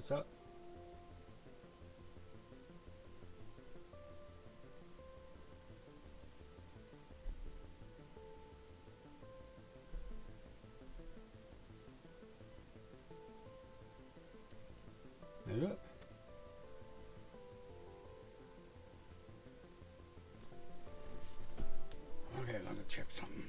What's up? Yep. Okay, let me check something.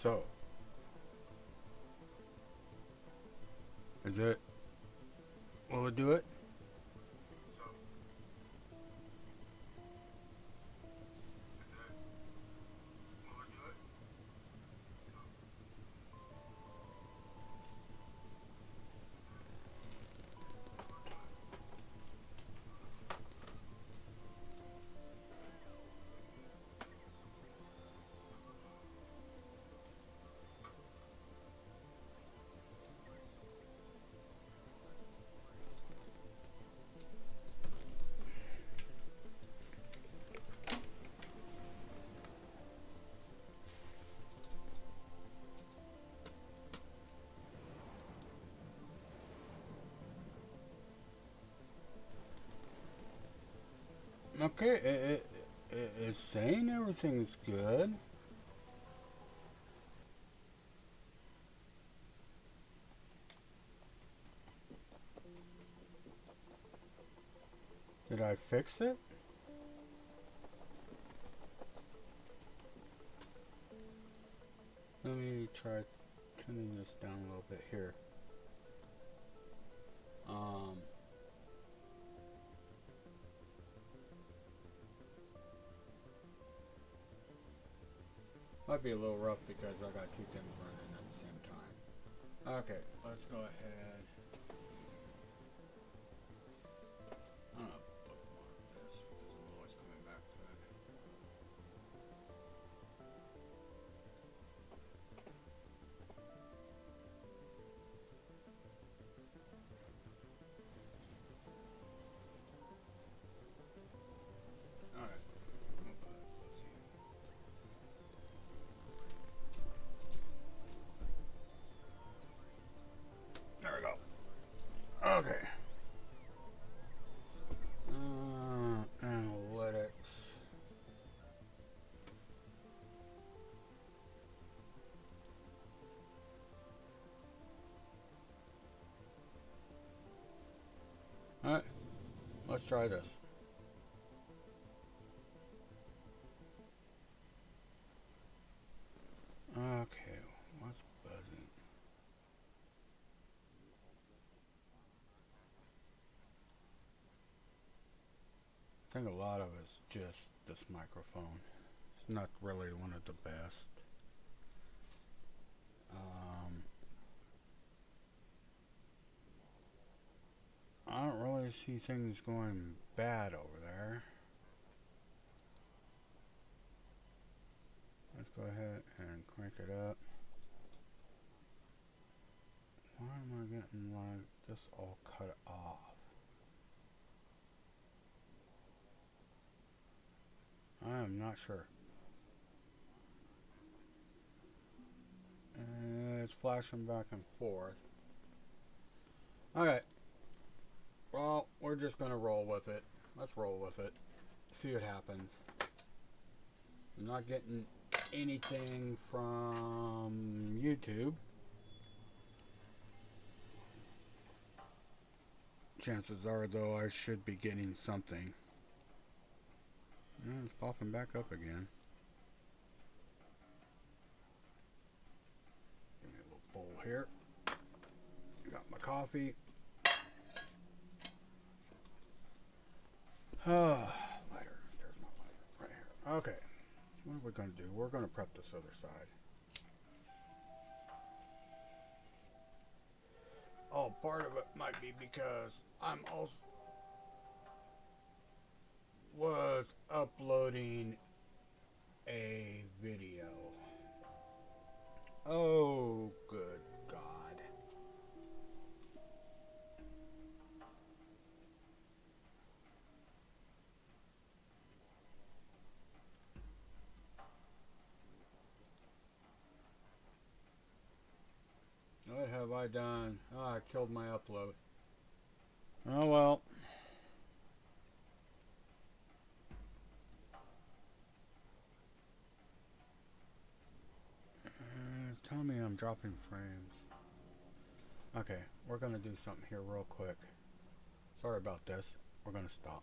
So, is it? Will it do it? Okay, it's saying everything's good. Did I fix it? Let me try tuning this down a little bit here. Might be a little rough because I got two things running at the same time. Okay, let's go ahead. let's try this. Okay, what's buzzing? I think a lot of it's just this microphone. It's not really one of the best. I don't really see things going bad over there. Let's go ahead and crank it up. Why am I getting like this all cut off? I am not sure. And it's flashing back and forth. Okay. Well, we're just gonna roll with it. Let's roll with it. See what happens. I'm not getting anything from YouTube. Chances are, though, I should be getting something. It's popping back up again. Give me a little bowl here. Got my coffee. Lighter. There's my lighter. Right here. Okay. What are we going to do? We're going to prep this other side. Oh, part of it might be because I'm also was uploading a video. Oh, good God. What have I done? Oh, I killed my upload. Oh well. Tell me I'm dropping frames. Okay, we're gonna do something here real quick. Sorry about this. We're gonna stop.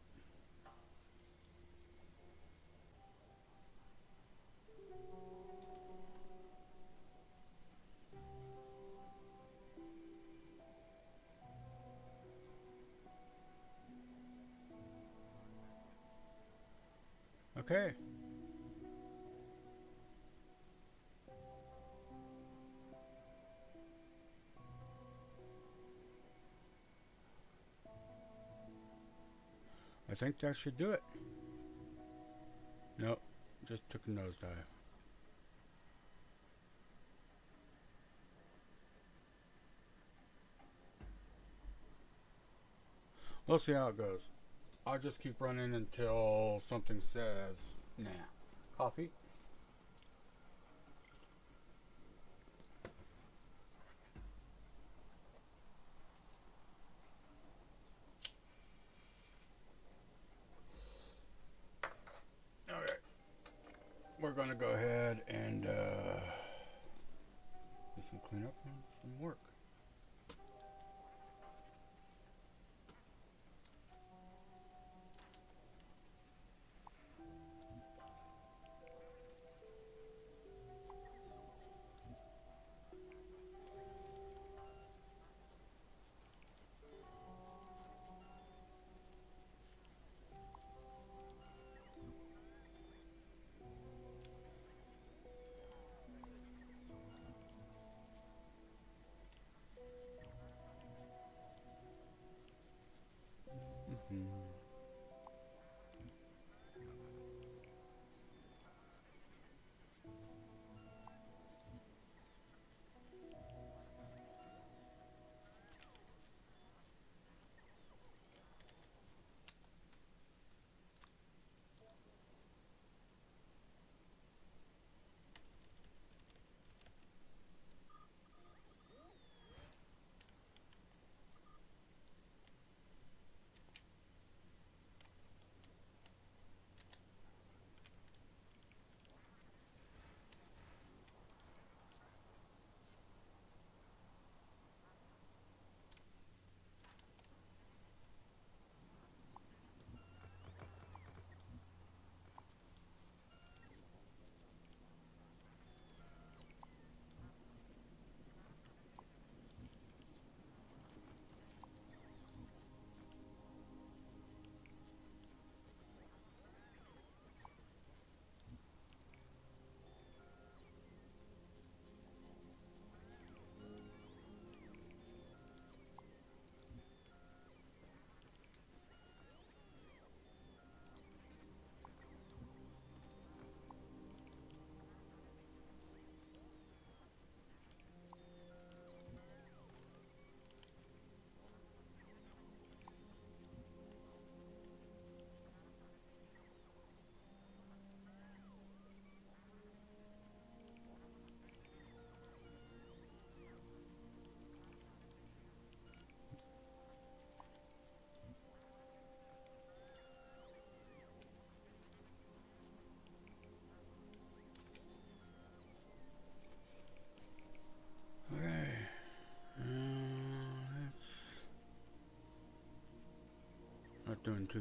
Okay. I think that should do it. Nope, just took a nosedive. We'll see how it goes. I'll just keep running until something says, nah. Coffee? Okay. We're going to go ahead and do some cleanup and some work.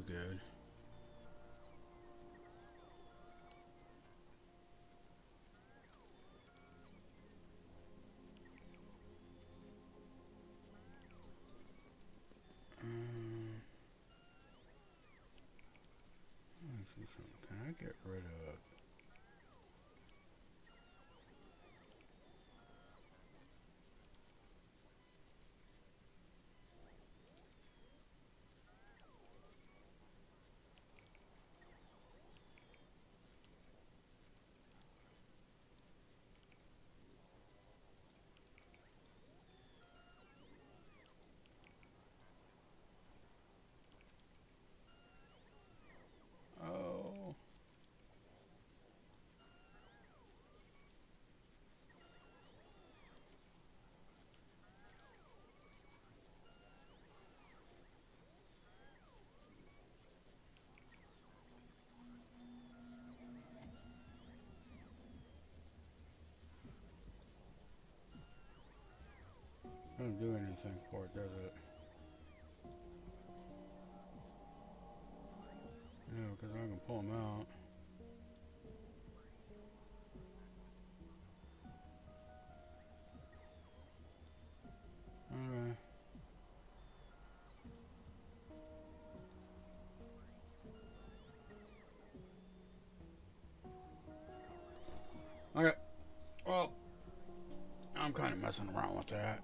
good. Let me see something. Can I get rid of... Oh. Doesn't do anything for it, does it? Yeah, because I can pull them out. Okay. Okay. Well, I'm kind of messing around with that.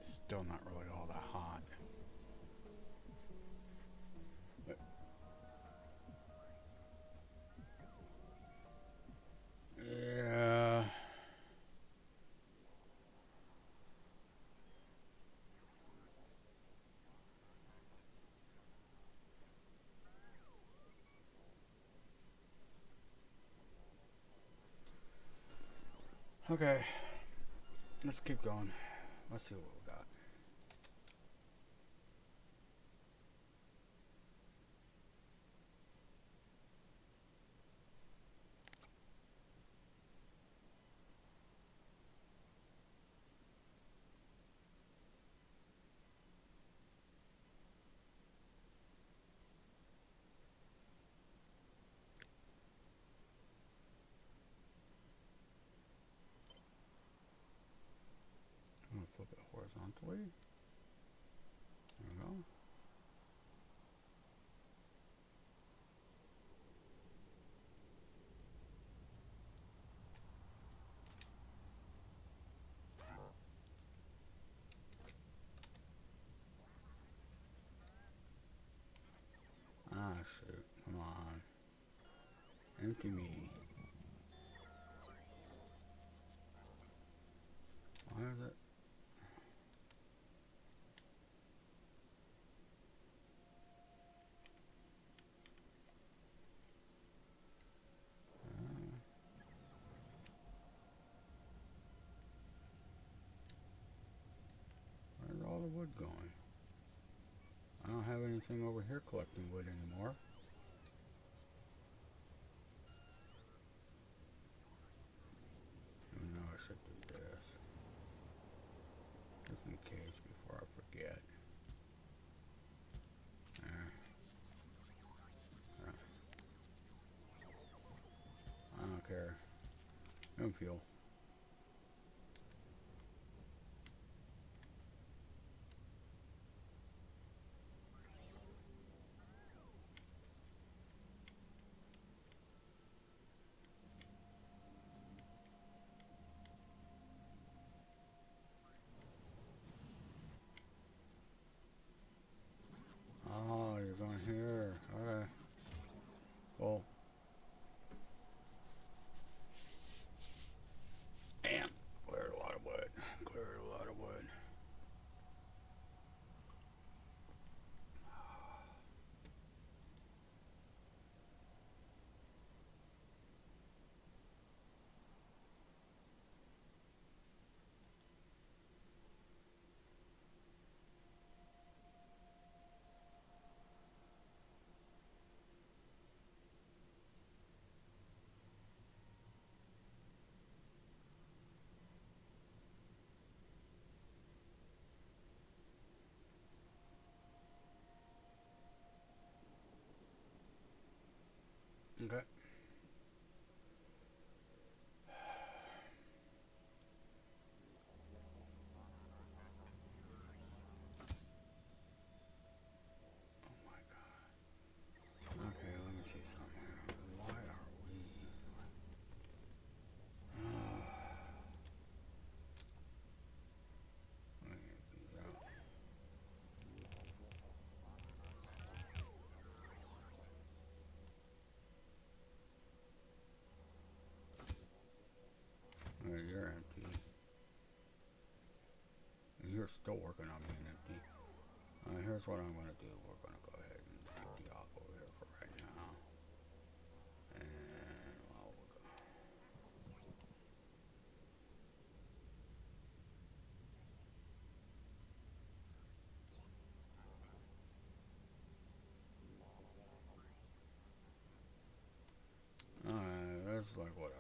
Still not really all that hot. But yeah. Okay. Let's keep going. Let's see what we got. I'm going to flip it horizontally. There we go. Ah, shoot. Come on. Empty me. Why is it? Where's all the wood going? I don't have anything over here collecting wood anymore. No, I should do this. Just in case before I forget. There. I don't care. No fuel. Oh, you're going here. Okay. Well. still working on being empty. Here's what I'm going to do. We're going to go ahead and take you off over here for right now. And, well, we'll go. Alright, that's like whatever.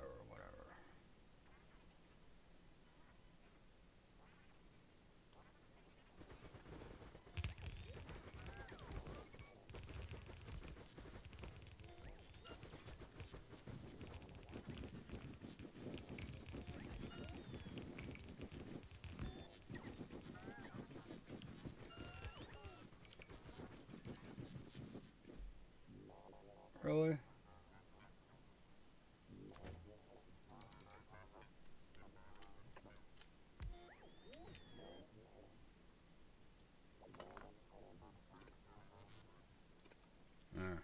Really? Yeah.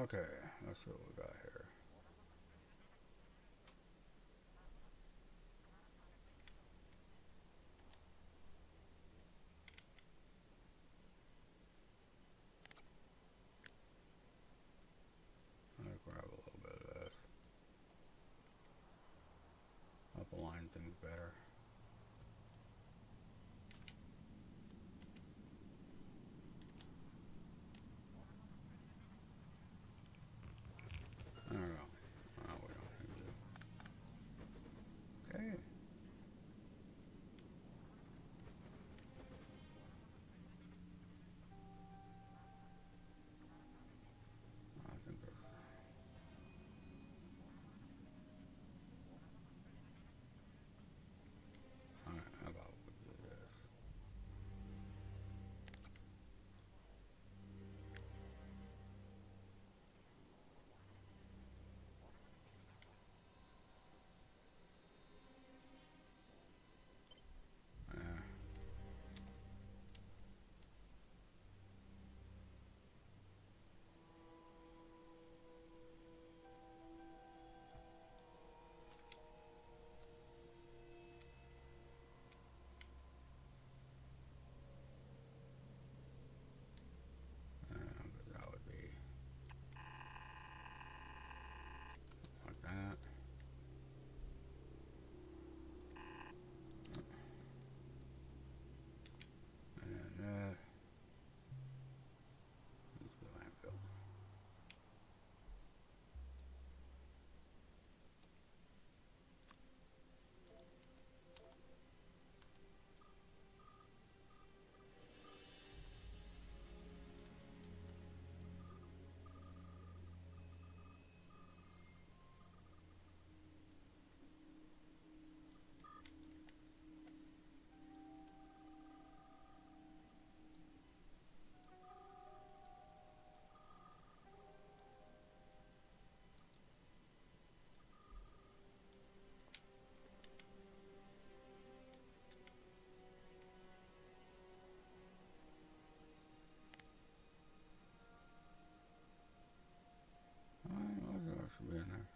Okay, let's see what we got here. I'm gonna grab a little bit of this. Help align things better. There we go. Oh, we don't need to. Okay. I think there's. Alright, how about we do this? Yeah. That would be like that. And then that needs to be landfill. Alright, what else should be in there?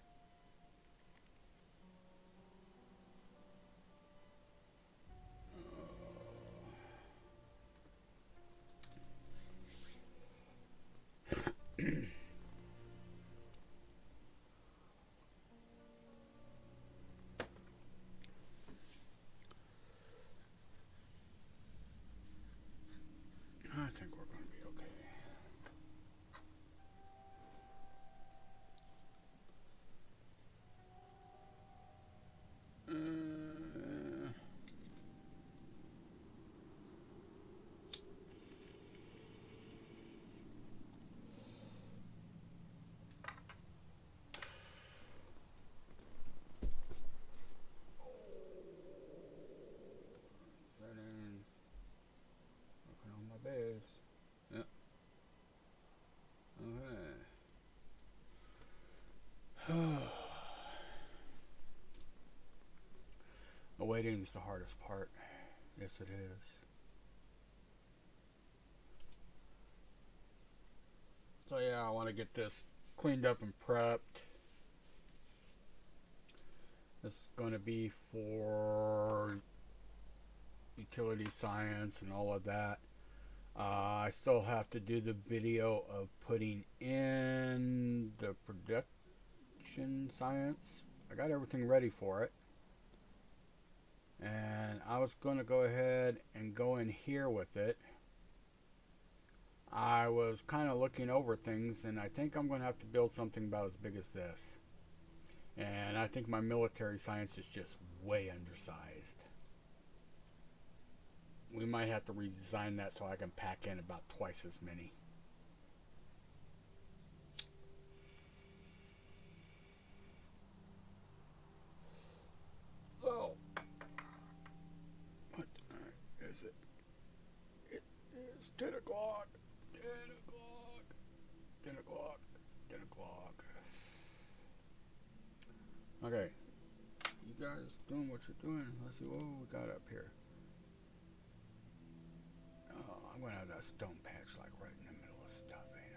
I think we're going to be okay. Setting. Working on my base. Yep. Okay. Waiting is the hardest part. Yes, it is. So yeah, I want to get this cleaned up and prepped. This is going to be for utility science and all of that. I still have to do the video of putting in the production science. I got everything ready for it. And I was going to go ahead and go in here with it. I was kind of looking over things, and I think I'm going to have to build something about as big as this. And I think my military science is just way undersized. We might have to redesign that so I can pack in about twice as many. So, what time is it? It is 10 o'clock. 10 o'clock. 10 o'clock. 10 o'clock. Okay. You guys doing what you're doing. Let's see what we got up here. Oh, I'm going to have that stone patch like right in the middle of stuff, ain't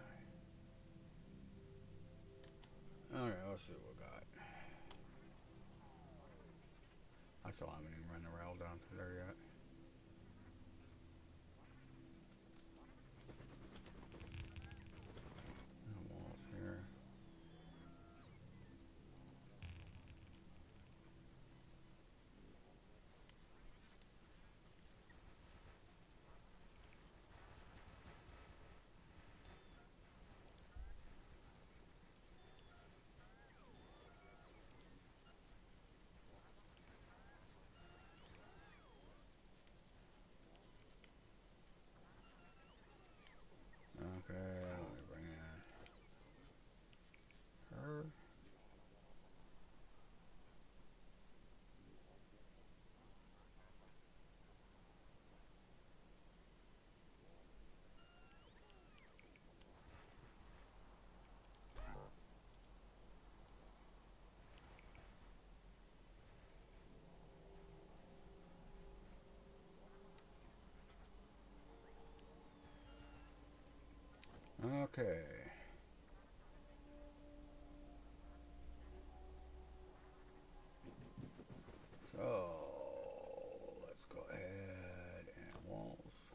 I? Okay, let's see what we got. I still haven't even run the rail down through there yet. The walls here. Okay, let me bring in her. Okay. So, let's go ahead and walls.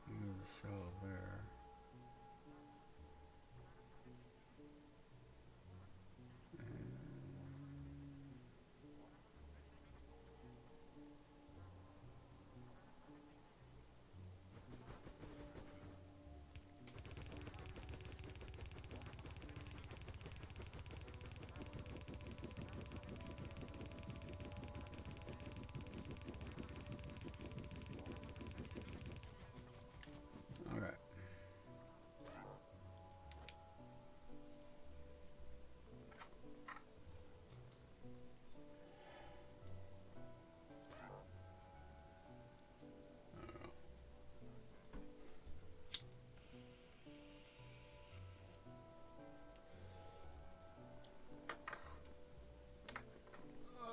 Move the cell there. Okay.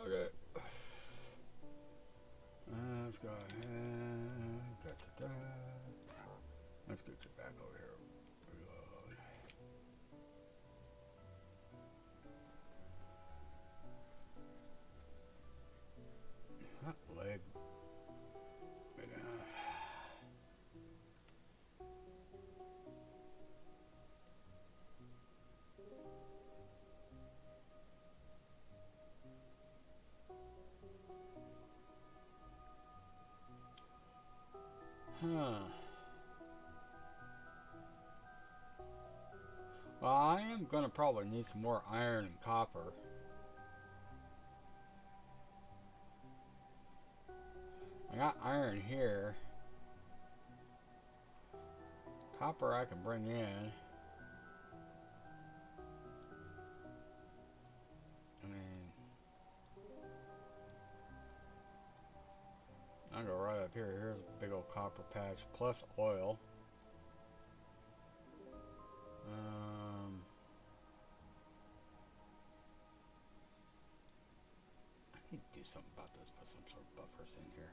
Okay. Let's go ahead. Da, da, da. Let's get you back over here. Reload. Hot leg. Huh. Well, I am going to probably need some more iron and copper. I got iron here. Copper I can bring in. I go right up here. Here's a big old copper patch plus oil. I need to do something about this. Put some sort of buffers in here.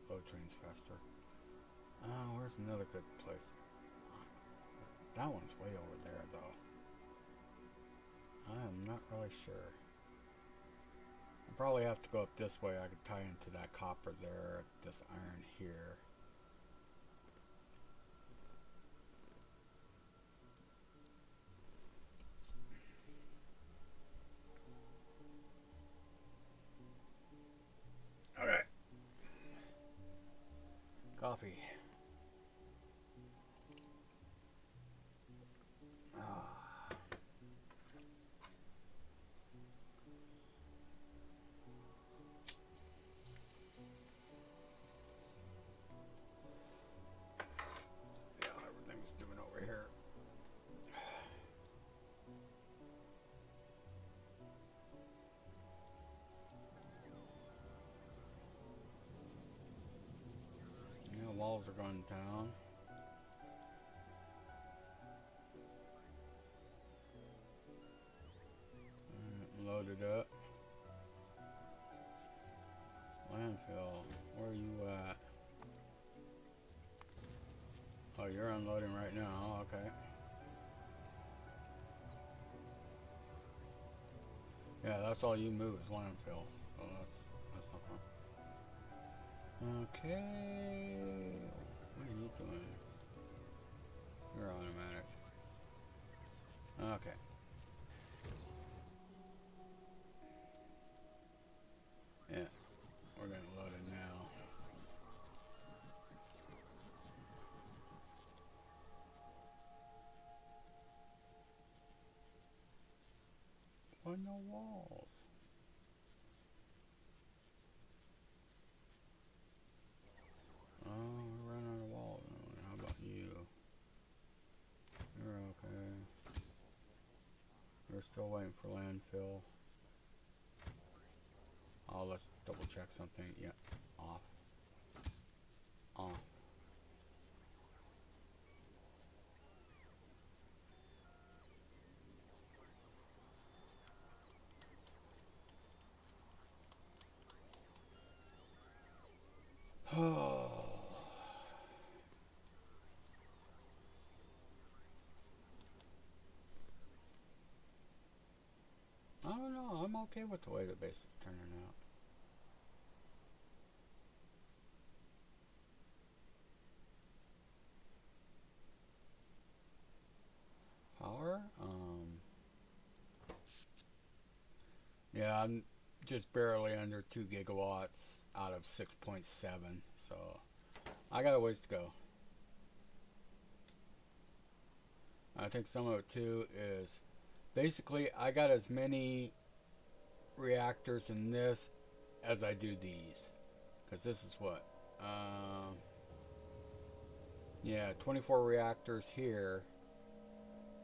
Load trains faster. Where's another good place? That one's way over there, though. I am not really sure. I probably have to go up this way. I could tie into that copper there, this iron here. Okay. Coffee. See how everything's doing over here. Yeah, walls are going down. Load it up. Landfill. Where are you at? Oh, you're unloading right now. Okay. Yeah, that's all you move is landfill. So that's not fun. Okay. What are you doing? You're automatic. Okay. Yeah. We're gonna load it now. Why no walls? Oh, we're running out of walls. How about you? You're okay. We're still waiting for landfill. Oh, let's double check something. Yeah, off. Off. Oh. I don't know. I'm okay with the way the base is turning out. Power? Yeah, I'm just barely under 2 gigawatts out of 6.7, so I got a ways to go. I think some of it too is basically I got as many reactors in this as I do these, because this is what yeah, 24 reactors here.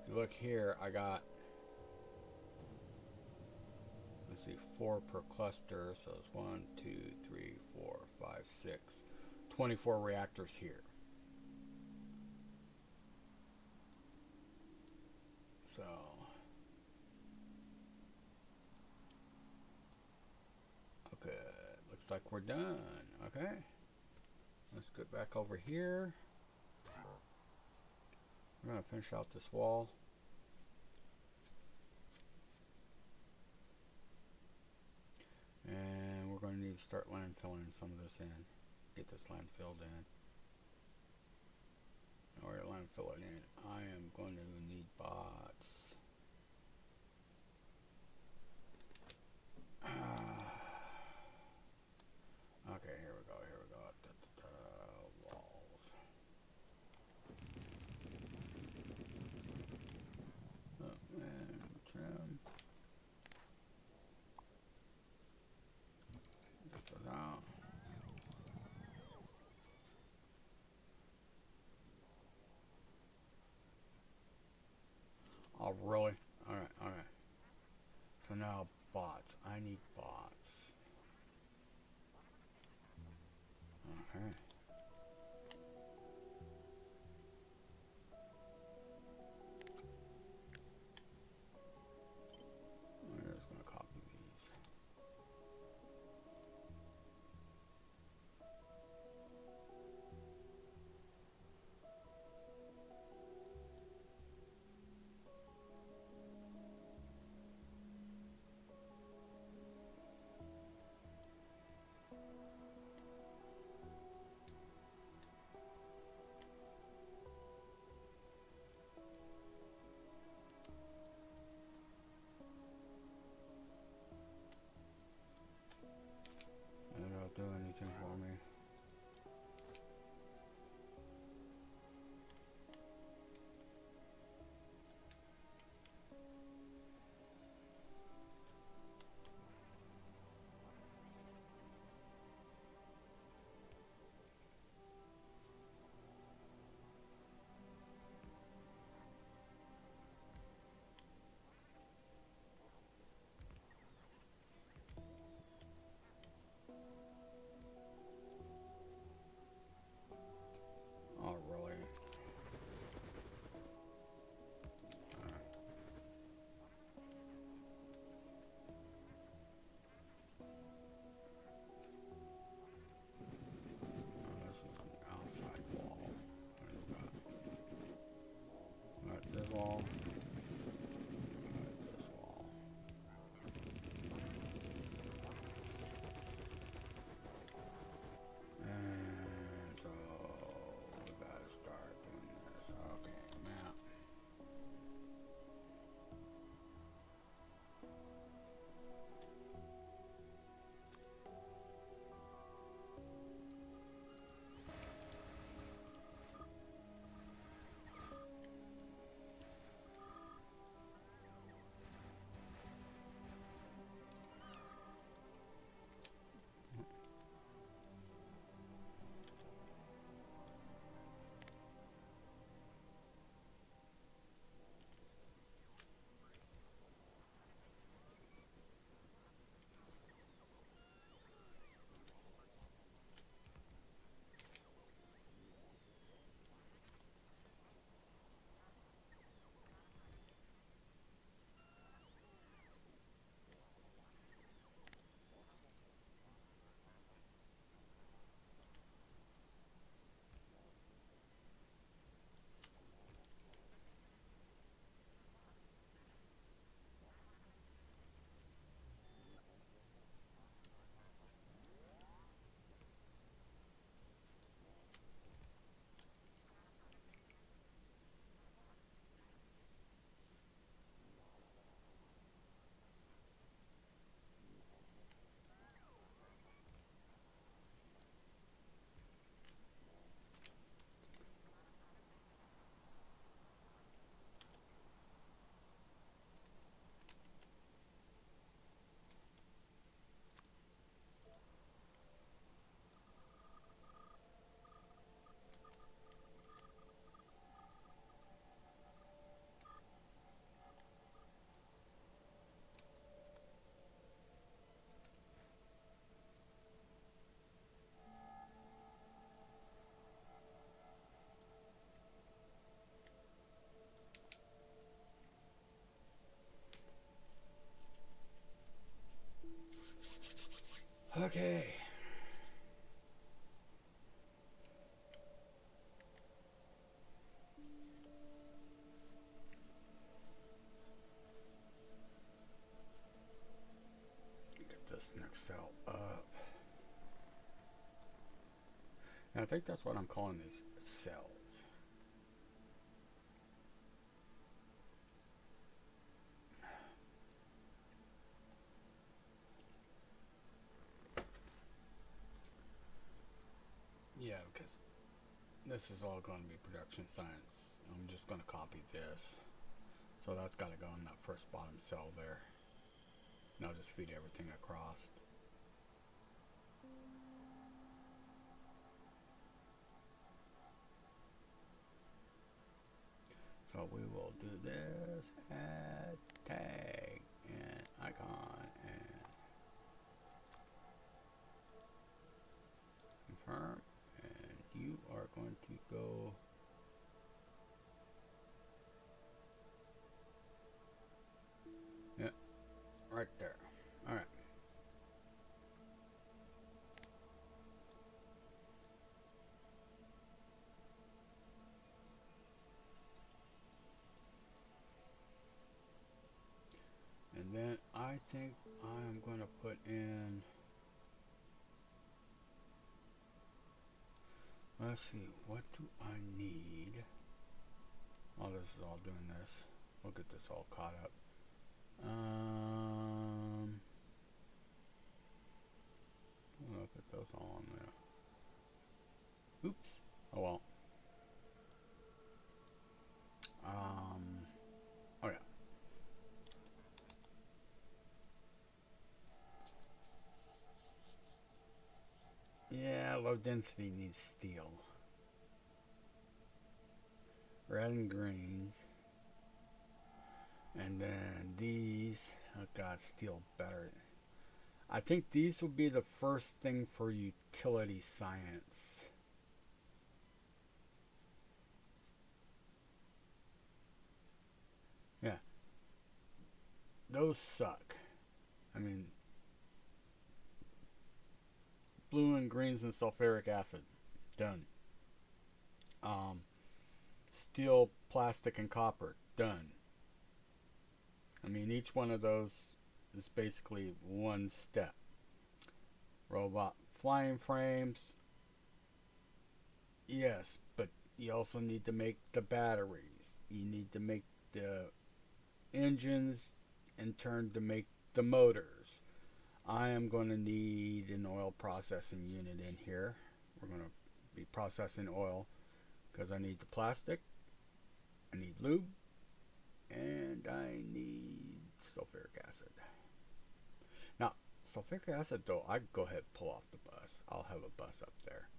If you look here, I got, let's see, 4 per cluster, so it's 1, 2, 3, 4, 5, 6, 24 reactors here. So okay, looks like we're done. Okay, let's get back over here. We're gonna finish out this wall. And we're going to need to start landfilling some of this in. Get this land filled in. In order to landfill it in, I am going to need bots. Okay, here we go, here we go. Walls. Oh, man, trim. Get it out. Oh, really? Alright, alright. So now bots. I need bots. Okay. Get this next cell up. And I think that's what I'm calling these cells. Yeah, because this is all going to be production science. I'm just going to copy this. So that's got to go in that first bottom cell there. And I'll just feed everything across. So we will do this, add tag and icon and confirm, and you are going to go right there. All right. And then I think I'm going to put in, let's see, what do I need? While this is all doing this, we'll get this all caught up. I'll put those all on there. Oops. Oh well. Oh yeah. Yeah, low density needs steel. Red and greens. And then these, oh god, steel better. I think these will be the first thing for utility science. Yeah. Those suck. I mean, blue and greens and sulfuric acid. Done. Steel, plastic, and copper. Done. I mean, each one of those is basically one step. Robot flying frames. Yes, but you also need to make the batteries. You need to make the engines, in turn to make the motors. I am going to need an oil processing unit in here. We're going to be processing oil because I need the plastic, I need lube, and I need sulfuric acid. Now, sulfuric acid though, I'd go ahead and pull off the bus. I'll have a bus up there.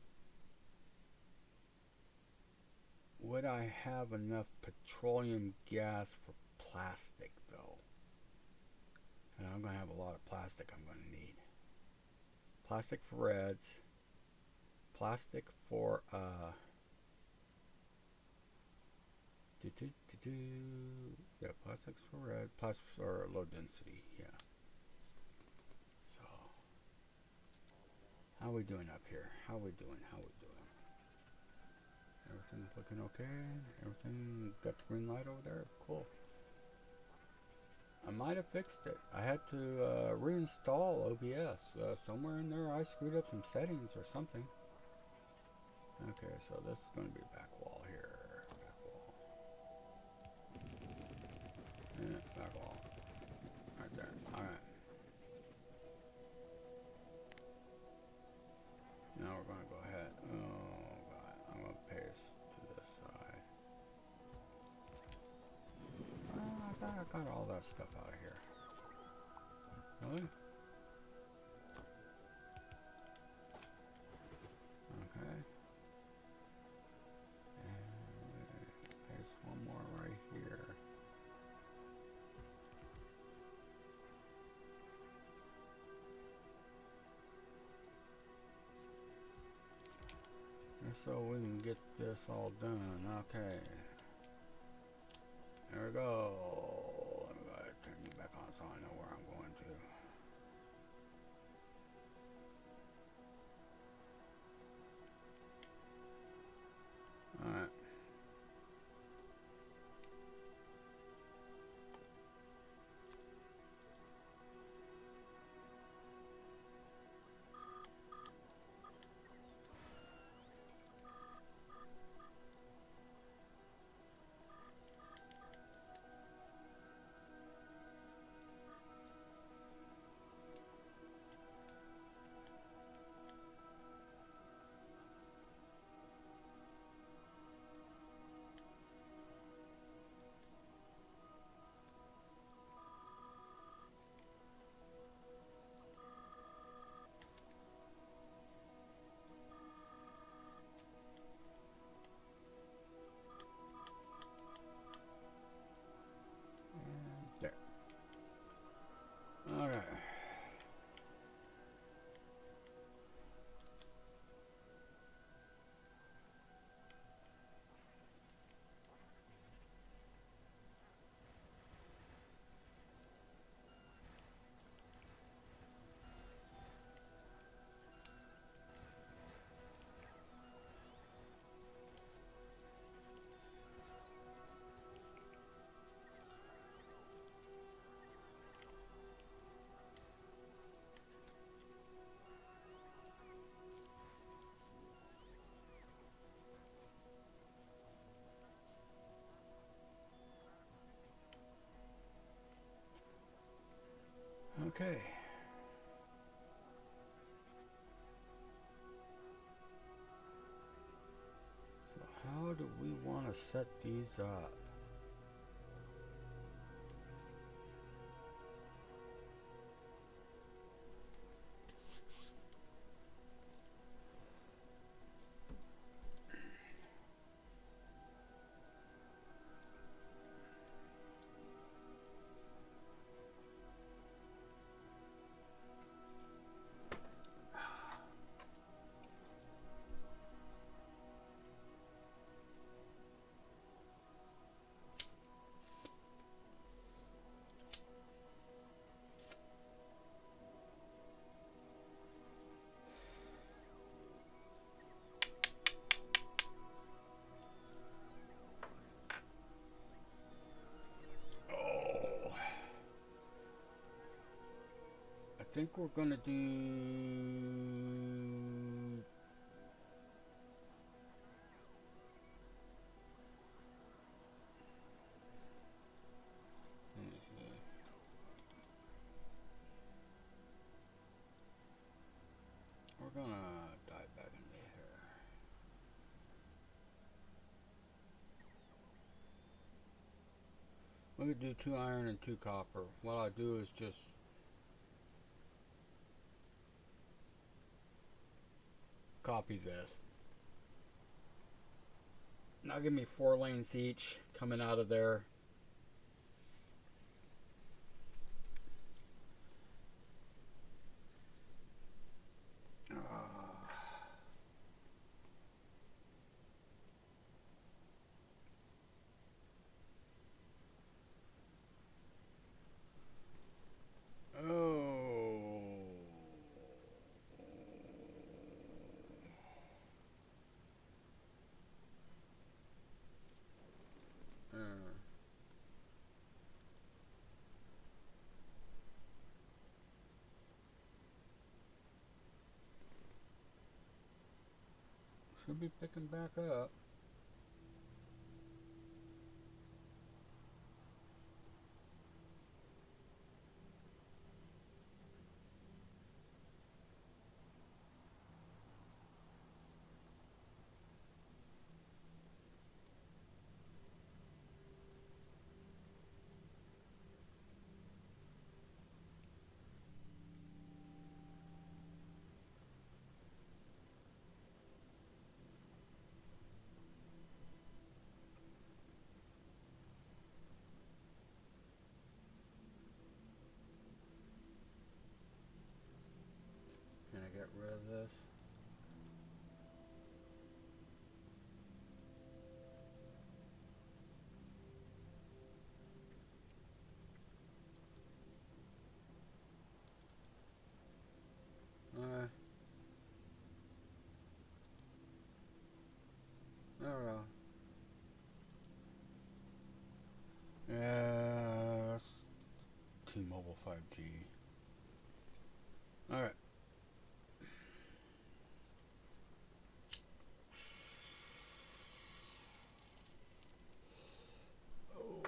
Would I have enough petroleum gas for plastic though? And I'm going to have a lot of plastic I'm going to need. Plastic for reds. Plastic for, yeah, plastics for red. Plastics for low density, yeah. So, how are we doing up here? How are we doing? Everything looking okay? Everything got the green light over there? Cool. I might have fixed it. I had to reinstall OBS. Somewhere in there I screwed up some settings or something. Okay, so this is going to be back wall here. Back wall. Yeah, back wall. Right there. Alright. Now we're going to go ahead. Oh, God. I'm going to paste to this side. I thought I got all that stuff out of here. Really? Okay. And there's one more right here. And so we can get this all done. Okay. There we go. Let me go ahead and turn you back on so I know where I'm going to. Okay. So how do we want to set these up? I think we're gonna do. Let me see. We're gonna dive back into here. We could do 2 iron and 2 copper. What I do is just copy this. Now give me 4 lanes each coming out of there. Should be picking back up. Can I get rid of this? I don't know. Yeah, T-Mobile 5G. All right. Oh,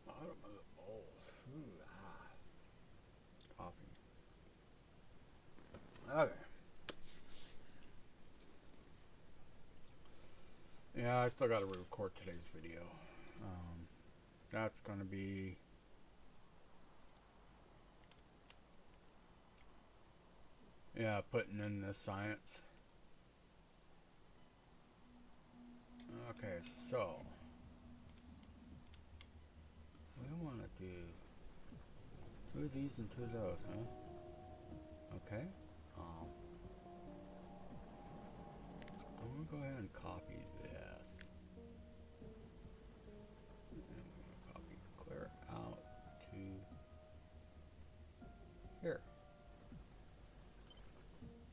bottom of the bowl. Ooh, coffee. Okay. Yeah, I still got to record today's video. That's going to be putting in the science. Okay, so we want to do 2 of these and 2 of those, huh? Okay. I'm going to go ahead and copy this. And we're going to copy clear out to here.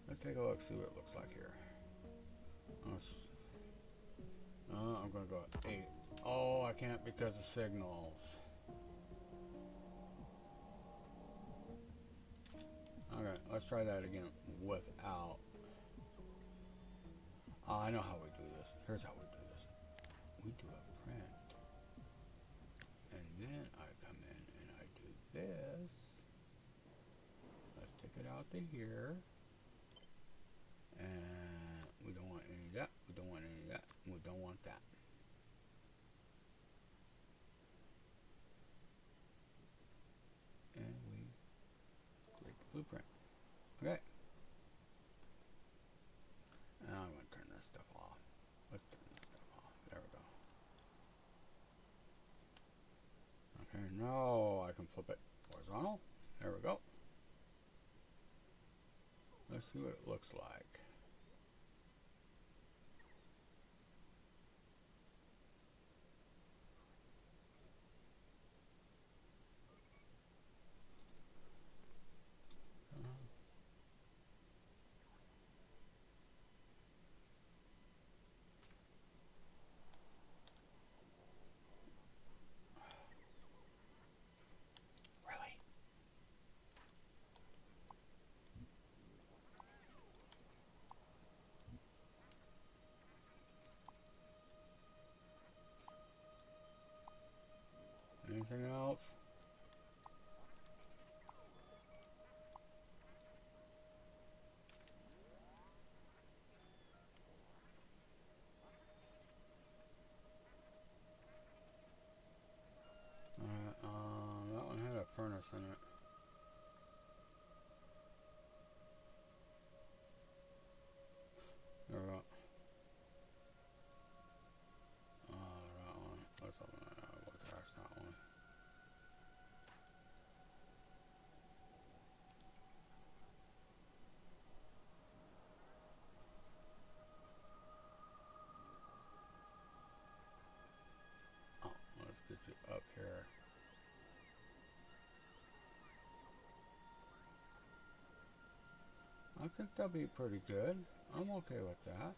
Let's take a look, see what it looks like here. I'm going to go at 8. Oh, I can't because of signals. Okay, let's try that again without. I know how we do this. Here's how we do this. We do a print. And then I come in and I do this. out to here. And we don't want any of that. We don't want any of that. We don't want that. And we create the blueprint. Okay. Now I'm going to turn this stuff off. Let's turn this stuff off. There we go. Okay, now I can flip it horizontal. There we go. Let's see what it looks like. Anything else? That one had a furnace in it. There we go. That one. Let's open that up. We'll trash that one. Oh, let's get you up here. I think that'll be pretty good. I'm okay with that.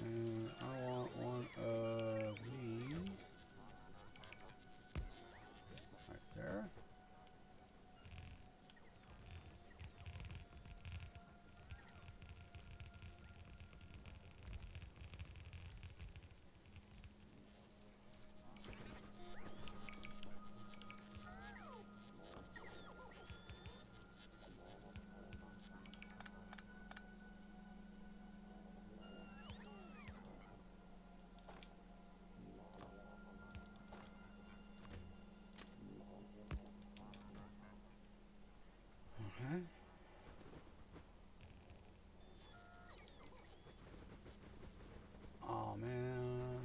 And I want one of these right there. Okay. Oh man.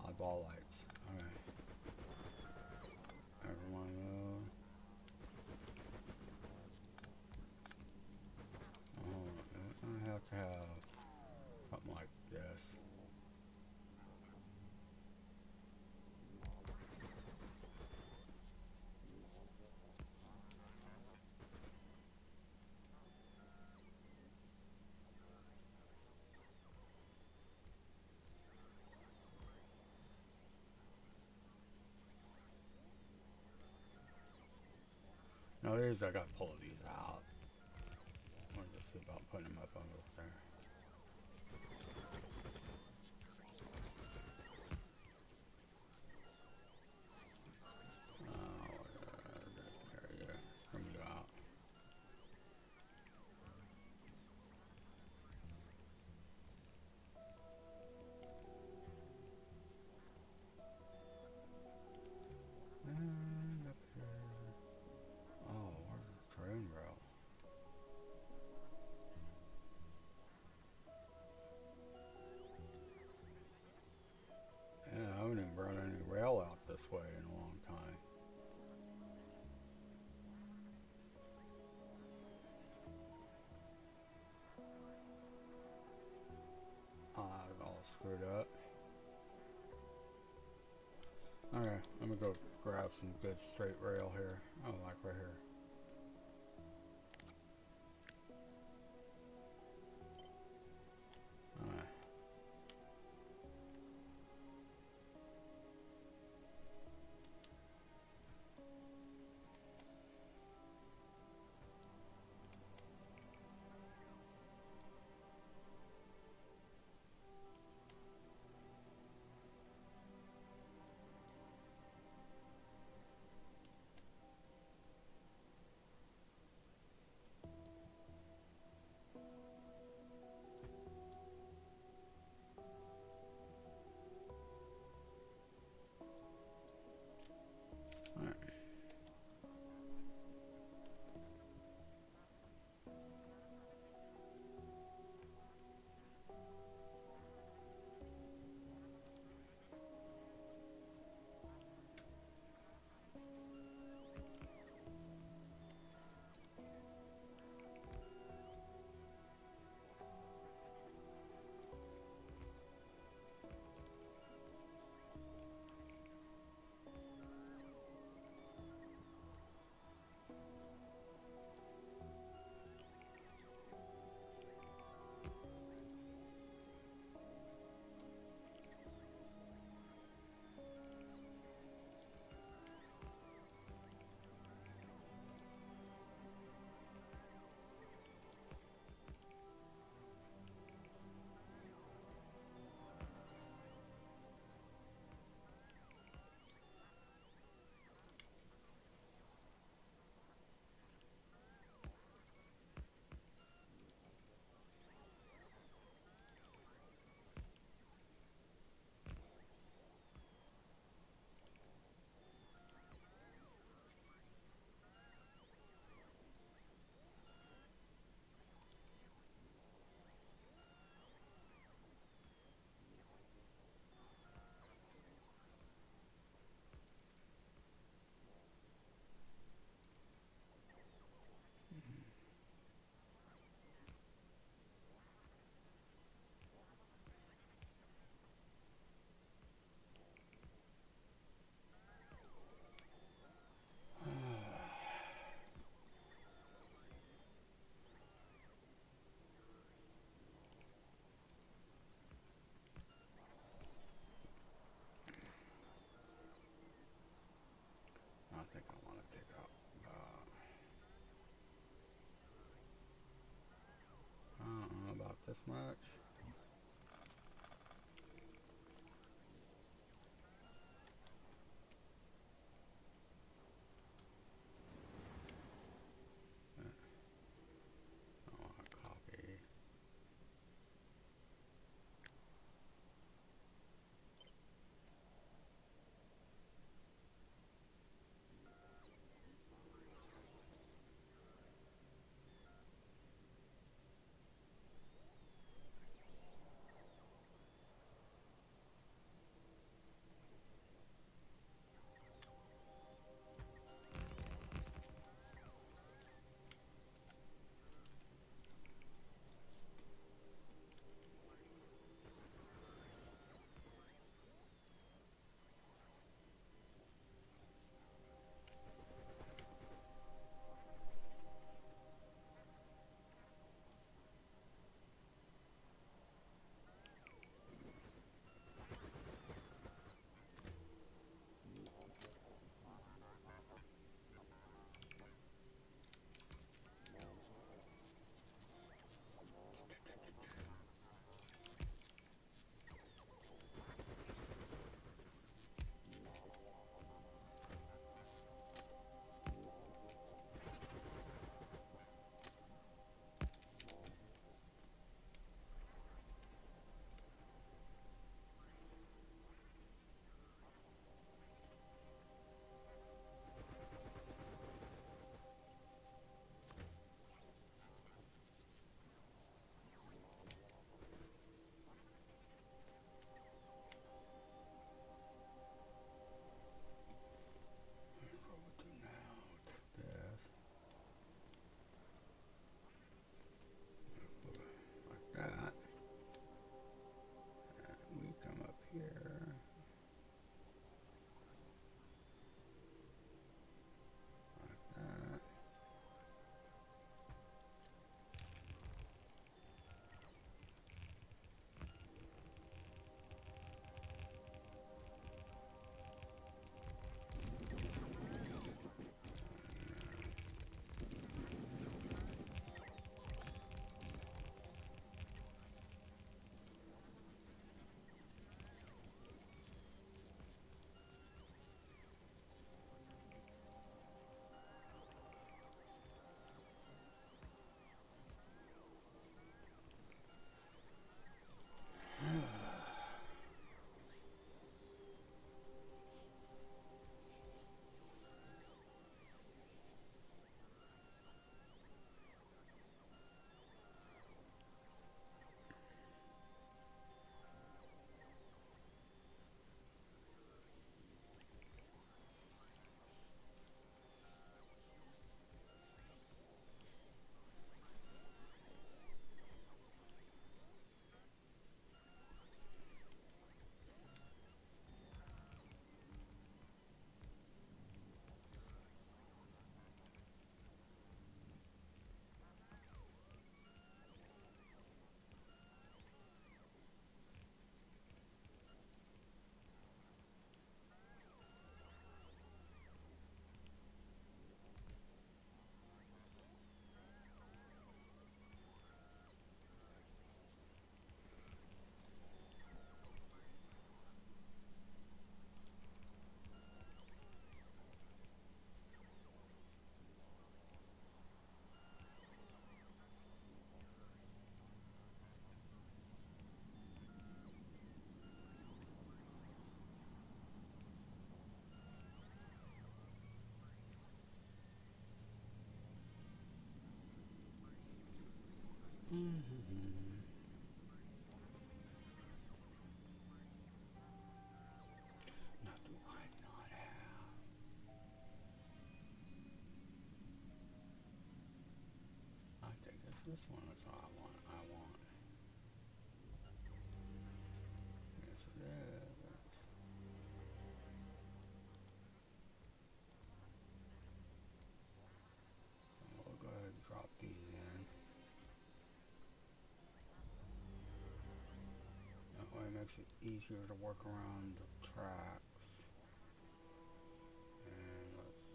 Oddball lights. Okay. Every one of those. Oh, I have to have something like this. Now these, I got to pull these out. I'll just see about putting them up over there. There you go. Bring you out. And up here. Oh, where's the train rail? Yeah, I haven't even brought any rail out this way in a long time. It's all screwed up. Okay, I'm gonna go grab some good straight rail here. Oh, like right here. Alright. think I want to take out. I don't know about this much. I want to copy. What we'll do now? Take this. Like that. And we come up here. Like that. Now do I not have? I think it's this one. That's all I want. Yes, it is. We'll go ahead and drop these in. That way it makes it easier to work around the tracks. And let's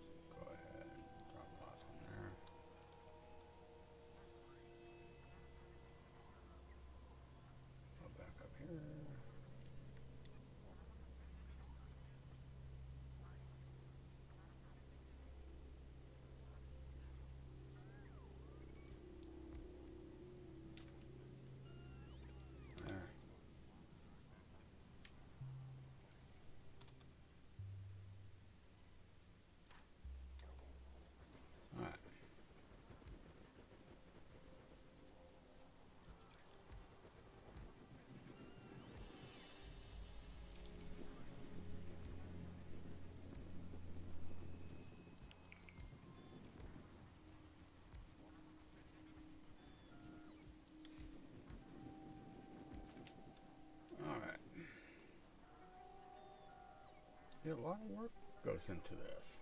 See, a lot of work goes into this.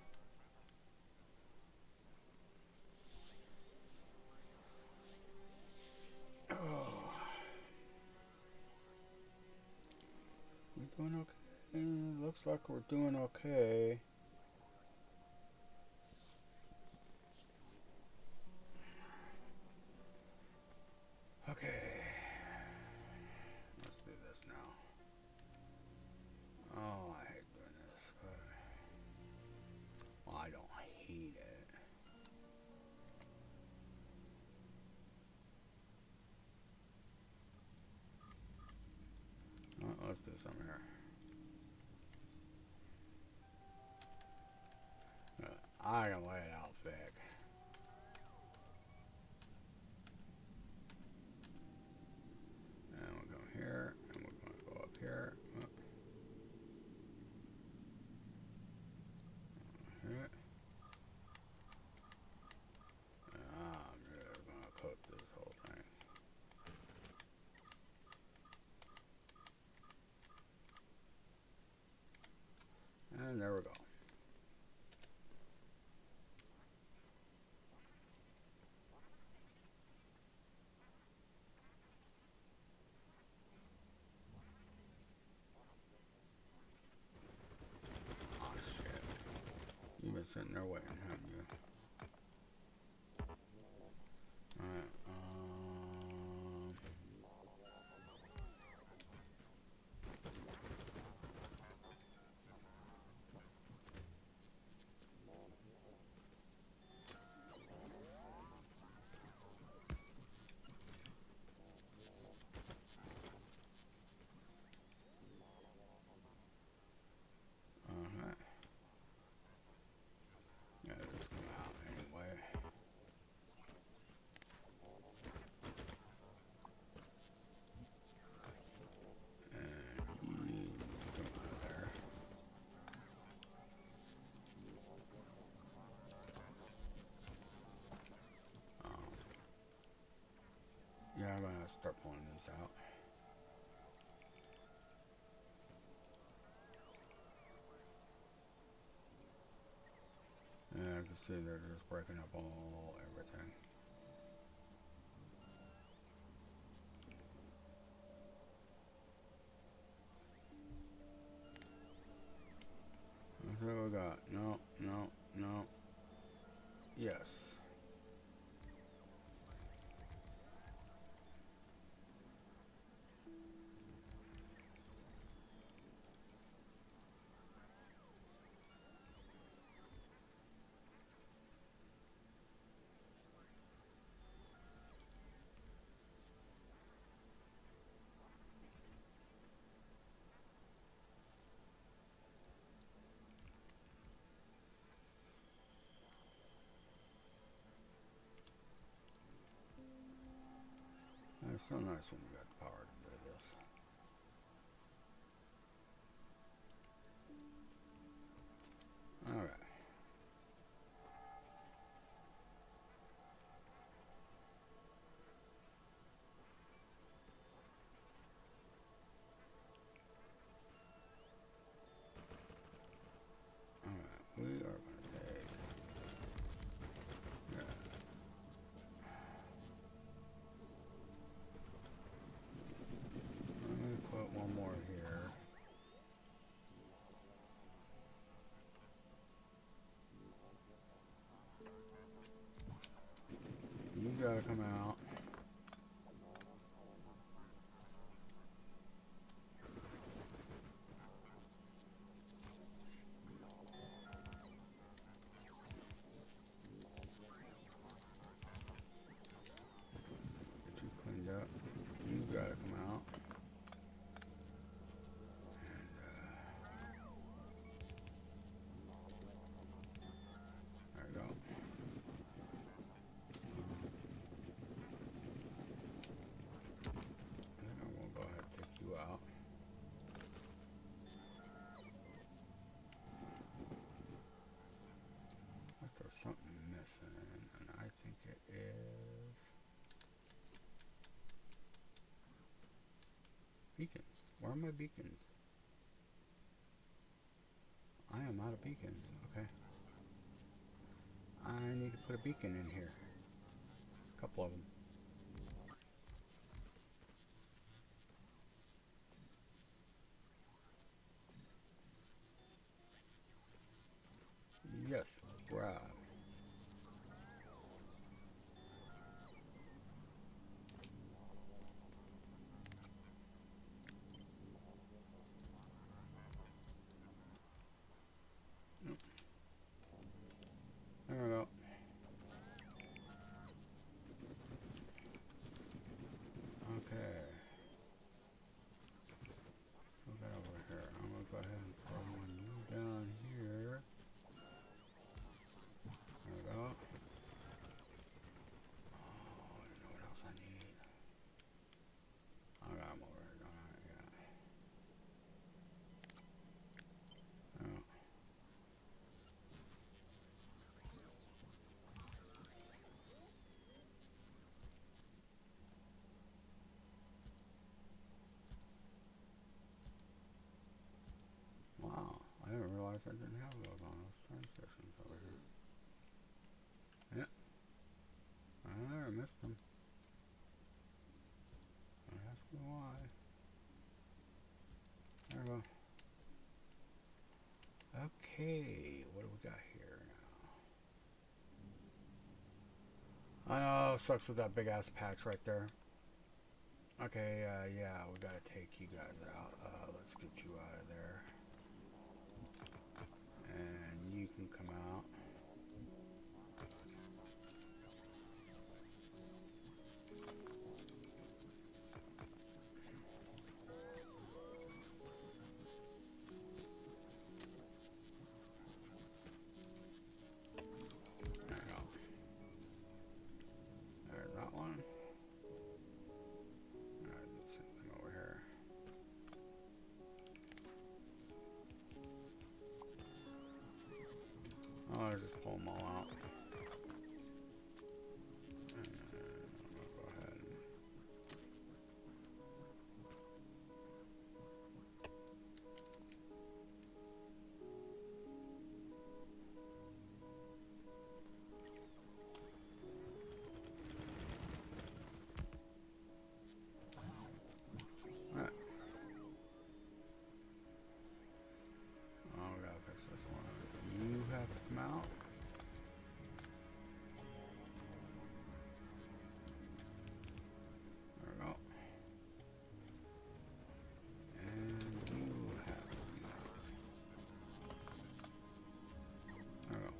Oh. We doing okay? Looks like we're doing okay. Okay. Let's do this now. Oh, I hate doing this. Well, I don't hate it. Let's do some here. I can lay it out thick. And we'll go here, and we're going to go up here. Here. I'm really going to cook this whole thing. And there we go. Oh shit. You've been sitting there waiting, haven't you? Alright, yeah, this come out anyway. And you come out of there. Yeah, I'm gonna start pulling this out. And I can see they're just breaking up all everything. That's what we got. No, no, no. Yes. It's so nice when you got the power to do this. Alright. Alright, we are going to take... Yeah. Let me put one more here. You gotta come out. Get you cleaned up. You gotta come out. And there you go. And then we'll go ahead and take you out. But there's something missing, and I think it is beacons. Where are my beacons? of beacons. Okay. I need to put a beacon in here. A couple of them. Yes, grab. There we go. Okay. Put that over here. I'm gonna go ahead and throw one down here. There we go. Oh, I don't know what else I need. I got them over here, don't I? Yeah. Oh. Wow, I didn't realize I didn't have those on those train stations over here. Yeah. I missed them. Don't ask me why. There we go. Okay, what do we got here now? I know, sucks with that big ass patch right there. Okay, yeah, we gotta take you guys out. Let's get you out of there. And you can come out. There we go. There's that one. Alright, same thing over here. Oh, I'll just pull them all out. And I'm gonna go ahead and alright. Oh, we gotta fix this one. You have to come out. There we go. And you have to come out. There we go.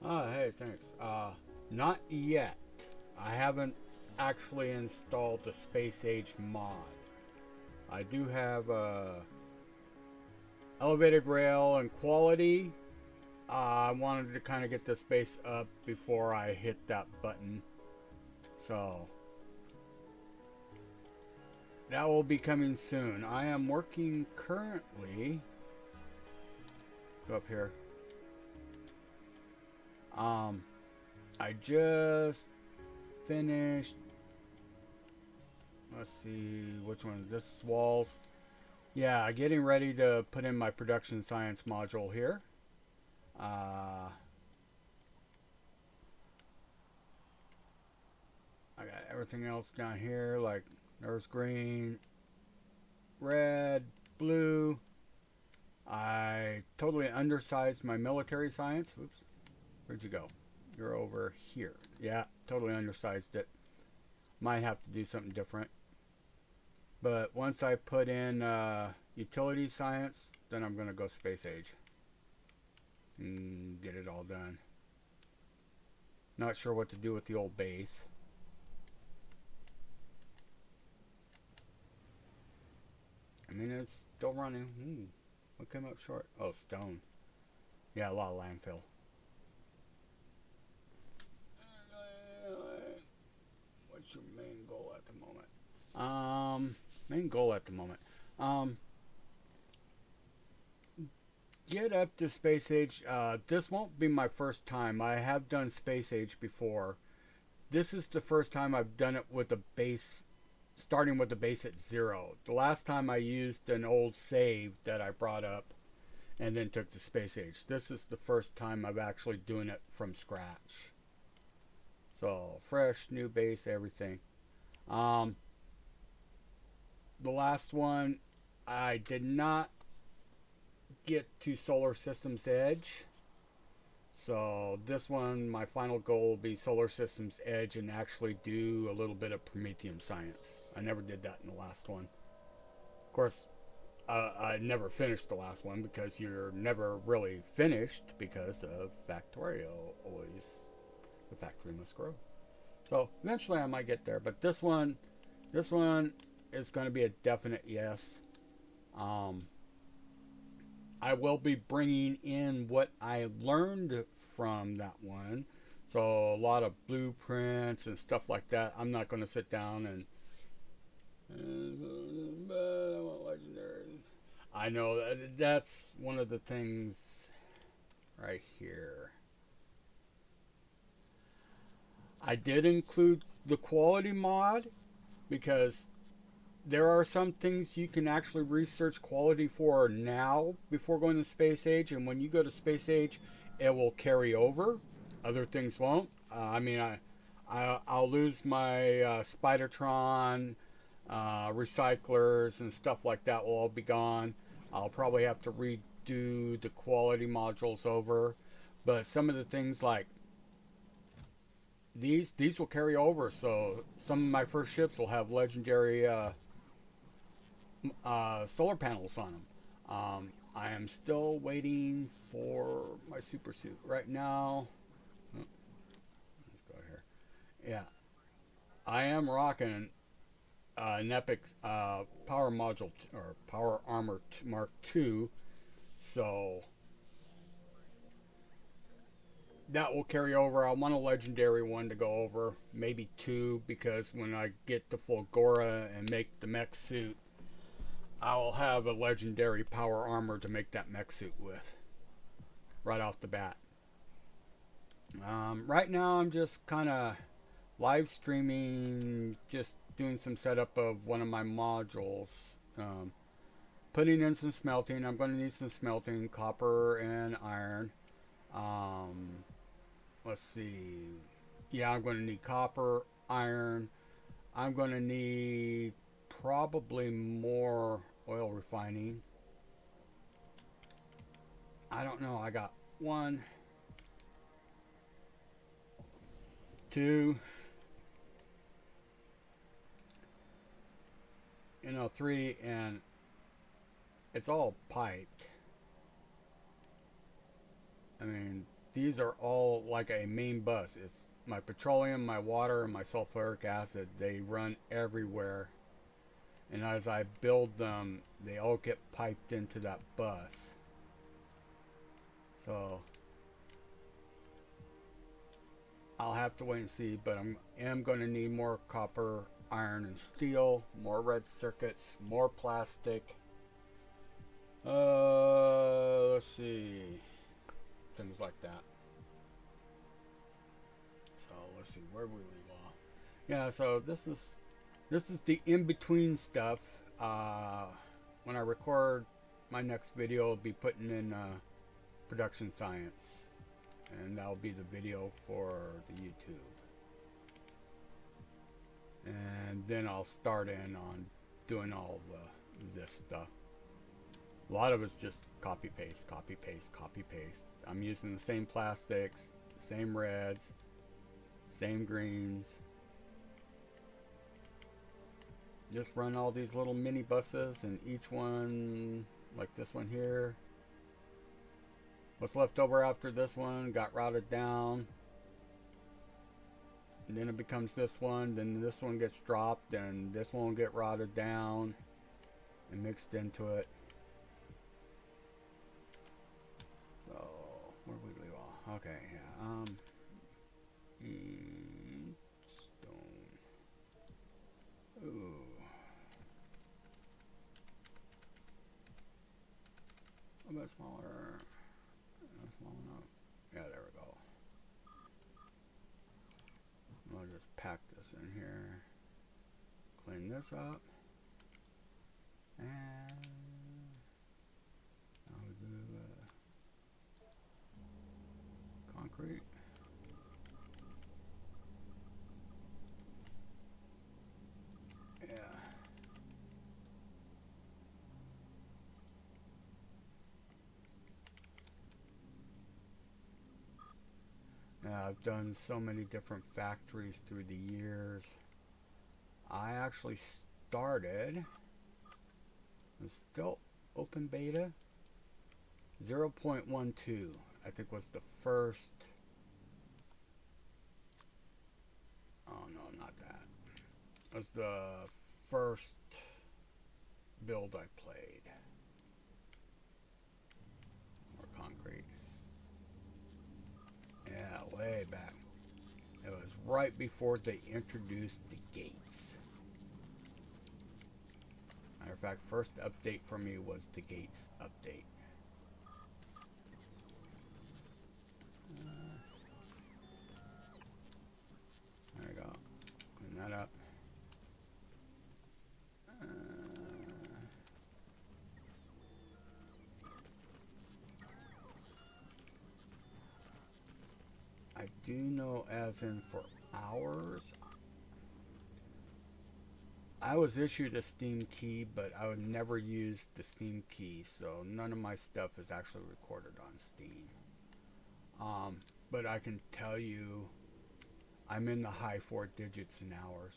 Oh, hey, thanks. Not yet. I haven't actually installed the Space Age mod. I do have elevated rail and quality. I wanted to kind of get this base up before I hit that button. So that will be coming soon. I am working currently. Go up here. I just finished. Let's see which one. This walls. Yeah, getting ready to put in my production science module here. I got everything else down here, like there's green, red, blue. I totally undersized my military science. Oops. Where'd you go? You're over here. Yeah, totally undersized it. Might have to do something different. But once I put in utility science, then I'm going to go space age. and get it all done. Not sure what to do with the old base. I mean, it's still running. What came up short? Oh, stone. Yeah, a lot of landfill. What's your main goal at the moment? Main goal at the moment. Um, get up to space age. This won't be my first time. I have done space age before. This is the first time I've done it with a base, starting with the base at 0. The last time I used an old save that I brought up and then took to space age. This is the first time I'm actually doing it from scratch. So fresh, new base, everything. The last one, I did not get to Solar System's Edge. So this one, my final goal will be Solar System's Edge and actually do a little bit of Prometheum science. I never did that in the last one. Of course, I never finished the last one because you're never really finished because of Factorio. Always, the factory must grow. So eventually I might get there, but this one is going to be a definite yes. I will be bringing in what I learned from that one. So a lot of blueprints and stuff like that. I'm not going to sit down and I want legendary. I know that's one of the things right here. I did include the quality mod because there are some things you can actually research quality for now before going to space age, and when you go to space age it will carry over. Other things won't. I'll lose my Spidertron recyclers and stuff like that will all be gone. I'll probably have to redo the quality modules over, but some of the things like these will carry over. So some of my first ships will have legendary solar panels on them. I am still waiting for my super suit right now. Let's go here. Yeah, I am rocking an epic power module or power armor Mark II, so that will carry over. I want a legendary one to go over, maybe 2, because when I get the full Gora and make the mech suit, I'll have a legendary power armor to make that mech suit with right off the bat. Right now I'm just kind of live streaming, just doing some setup of one of my modules, putting in some smelting. I'm going to need some smelting, copper and iron. Let's see, yeah, I'm going to need copper, iron. I'm going to need probably more oil refining. I don't know. I got 1, 2, 3, and it's all piped. I mean, these are all like a main bus. It's my petroleum, my water, and my sulfuric acid. They run everywhere. And as I build them, they all get piped into that bus. So I'll have to wait and see, but I am going to need more copper, iron, and steel, more red circuits, more plastic. Let's see, things like that. So let's see where we leave off. Yeah, so this is the in-between stuff. When I record my next video, I'll be putting in production science, and that'll be the video for the YouTube. And then I'll start in on doing all this stuff. A lot of it's just copy paste, copy paste, copy paste. I'm using the same plastics, same reds, same greens. Just run all these little mini buses, and each one, like this one here, What's left over after this one got routed down. And then it becomes this one. Then this one gets dropped. And this one will get routed down and mixed into it. So, where did we leave off? Okay, yeah. Stone. Ooh. A bit smaller. Not small enough. Yeah, there we go. I'll just pack this in here. Clean this up. And I'll do concrete. Yeah. Now, I've done so many different factories through the years. I actually started, it's still open beta, 0.12 I think was the first. Oh no, not that. It was the first build I played. More concrete. Yeah, way back. It was right before they introduced the gates. Matter of fact, first update for me was the gates update. There we go. Clean that up. I do know, as in for hours, I was issued a Steam key, but I would never use the Steam key, so none of my stuff is actually recorded on Steam. But I can tell you, I'm in the high 4 digits in hours.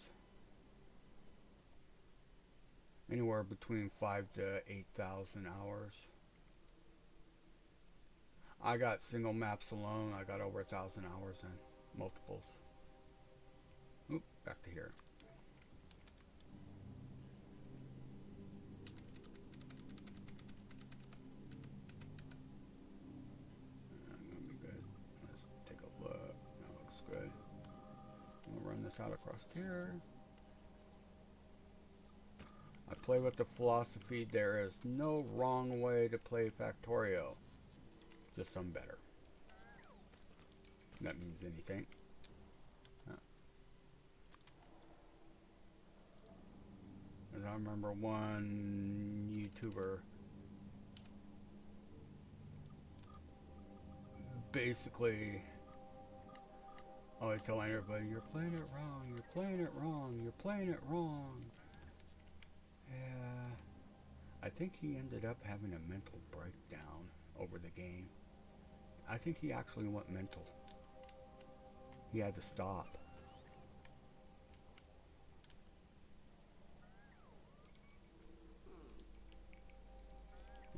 Anywhere between 5 to 8,000 hours. I got single maps alone. I got over 1,000 hours in multiples. Oop, back to here. Gonna be good. Let's take a look. That looks good. We'll run this out across here. I play with the philosophy there is no wrong way to play Factorio. Just some better. That means anything. As I remember one YouTuber basically always telling everybody, you're playing it wrong, you're playing it wrong, you're playing it wrong. Yeah. I think he ended up having a mental breakdown over the game. I think he actually went mental. He had to stop.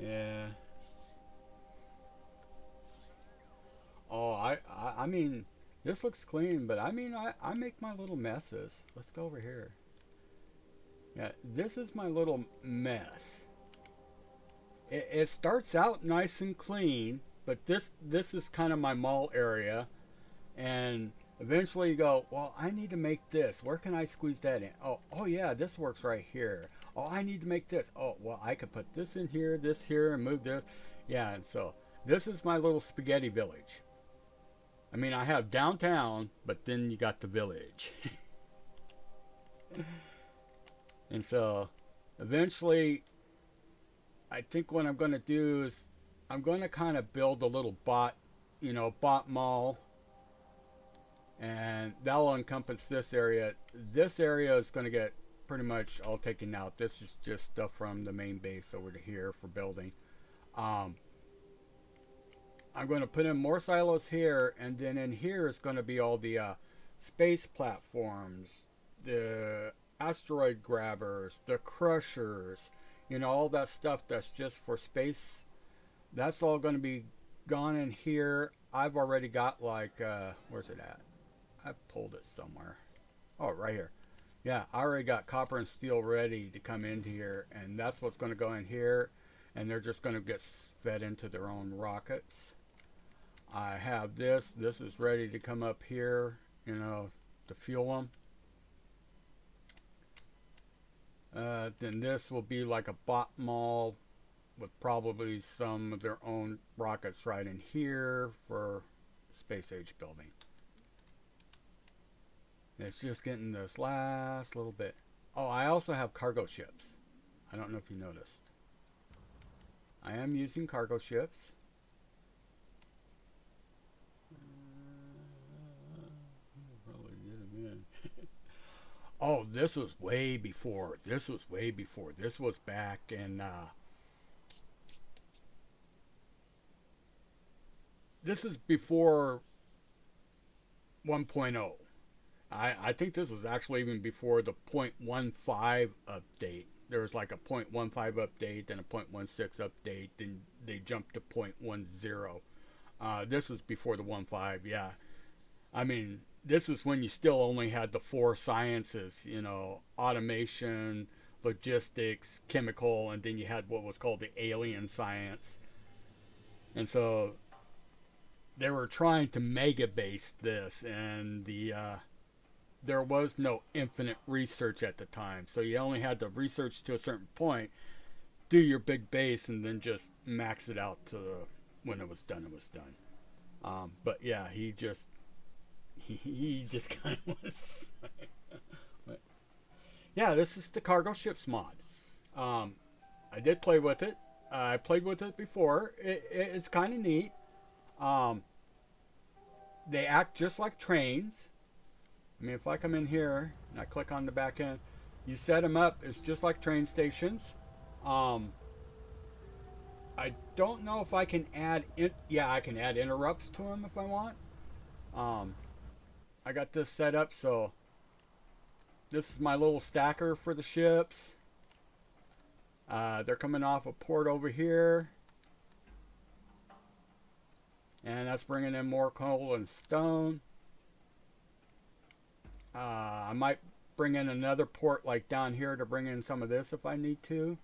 Yeah. Oh, I mean, this looks clean, but I mean, I make my little messes. Let's go over here. Yeah, this is my little mess. It starts out nice and clean, but this is kind of my mall area, and eventually you go, well, I need to make this. Where can I squeeze that in? Oh yeah, this works right here. Oh, I need to make this. Oh, well, I could put this in here, this here, and move this. Yeah, and so this is my little spaghetti village. I mean, I have downtown, but then you got the village. And so eventually, I think what I'm going to do is I'm going to kind of build a little bot mall, and that'll encompass this area. This area is going to get pretty much all taken out. This is just stuff from the main base over to here for building. I'm going to put in more silos here, and then in here is going to be all the space platforms, the asteroid grabbers, the crushers, all that stuff that's just for space. That's all going to be gone in here. I've already got like, where's it at? I pulled it somewhere. Oh, right here. Yeah, I already got copper and steel ready to come into here, and that's what's going to go in here, and they're just going to get fed into their own rockets. I have this. This is ready to come up here, you know, to fuel them. Then this will be like a bot mall with probably some of their own rockets right in here for space age building. It's just getting this last little bit. Oh, I also have cargo ships. I don't know if you noticed. I am using cargo ships. Probably get them in. Oh, this was way before. This was way before. This was back in. This is before 1.0. I think this was actually even before the 0.15 update. There was like a 0.15 update, then a 0.16 update, then they jumped to 0.10. This was before the 1.5, yeah. I mean, this is when you still only had the four sciences, you know, automation, logistics, chemical, and then you had what was called the alien science. And so they were trying to mega base this, and there was no infinite research at the time. So you only had to research to a certain point, do your big base, and then just max it out to when it was done, it was done. But yeah, he just kind of was. But yeah, this is the cargo ships mod. I did play with it. I played with it before. It's kind of neat. Um, they act just like trains. I mean, if I come in here and I click on the back end, you set them up. It's just like train stations. Um, I don't know if I can add. Yeah, I can add interrupts to them if I want. Um, I got this set up so this is my little stacker for the ships. They're coming off a port over here, and that's bringing in more coal and stone. I might bring in another port like down here to bring in some of this if I need to.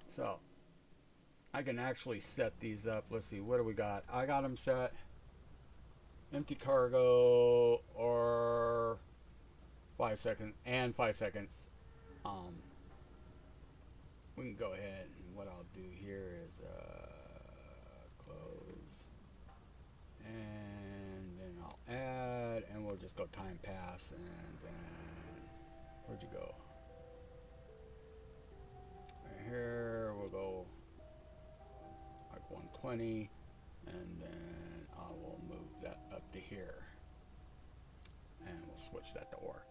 So I can actually set these up. Let's see, what do we got? I got them set empty cargo or 5 seconds and 5 seconds. We can go ahead, and what I'll do here is close, and then I'll add, and we'll just go time pass, and then where'd you go? Right here we'll go like 120, and then I will move that up to here, and we'll switch that to ore.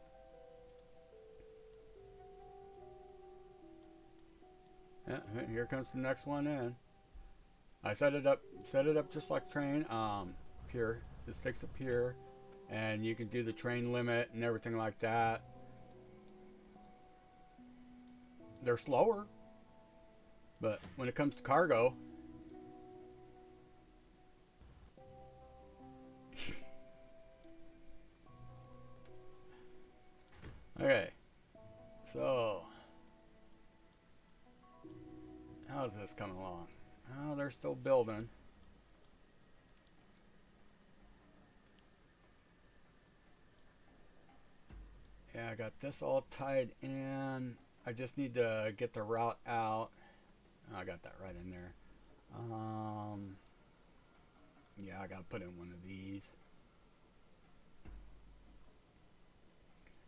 Yeah, here comes the next one in. I set it up just like train. Pure. This takes a pure, and you can do the train limit and everything like that. They're slower, but when it comes to cargo, okay. So how's this coming along? Oh, they're still building. Yeah, I got this all tied in. I just need to get the route out. Oh, I got that right in there. Yeah, I gotta put in one of these.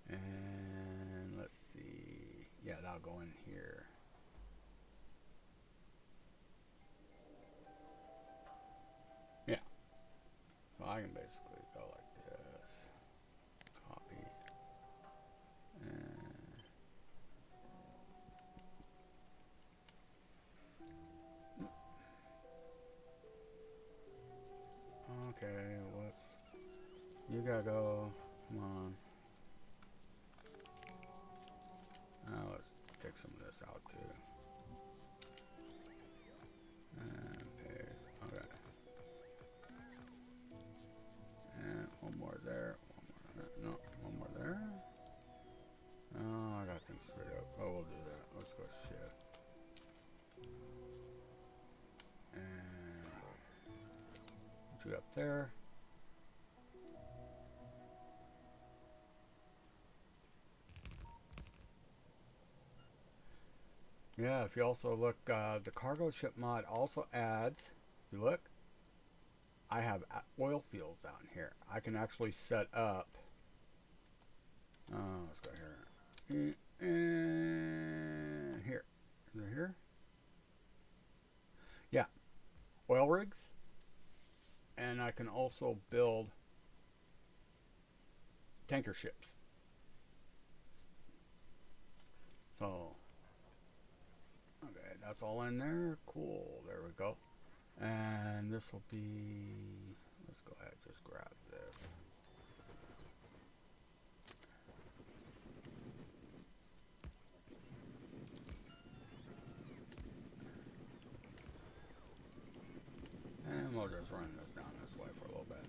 And let's see. Yeah, that'll go in here. Yeah. So I can basically go like this. Copy. And okay, you gotta go. Come on. Now let's take some of this out too. And you up there. Yeah, if you also look, the cargo ship mod also adds, if you look, I have oil fields down here. I can actually set up, let's go here, and here, is it here? Yeah, oil rigs, and I can also build tanker ships. So, okay, that's all in there. Cool, there we go. And this will be, let's go ahead, just grab this. And we'll just run this down this way for a little bit.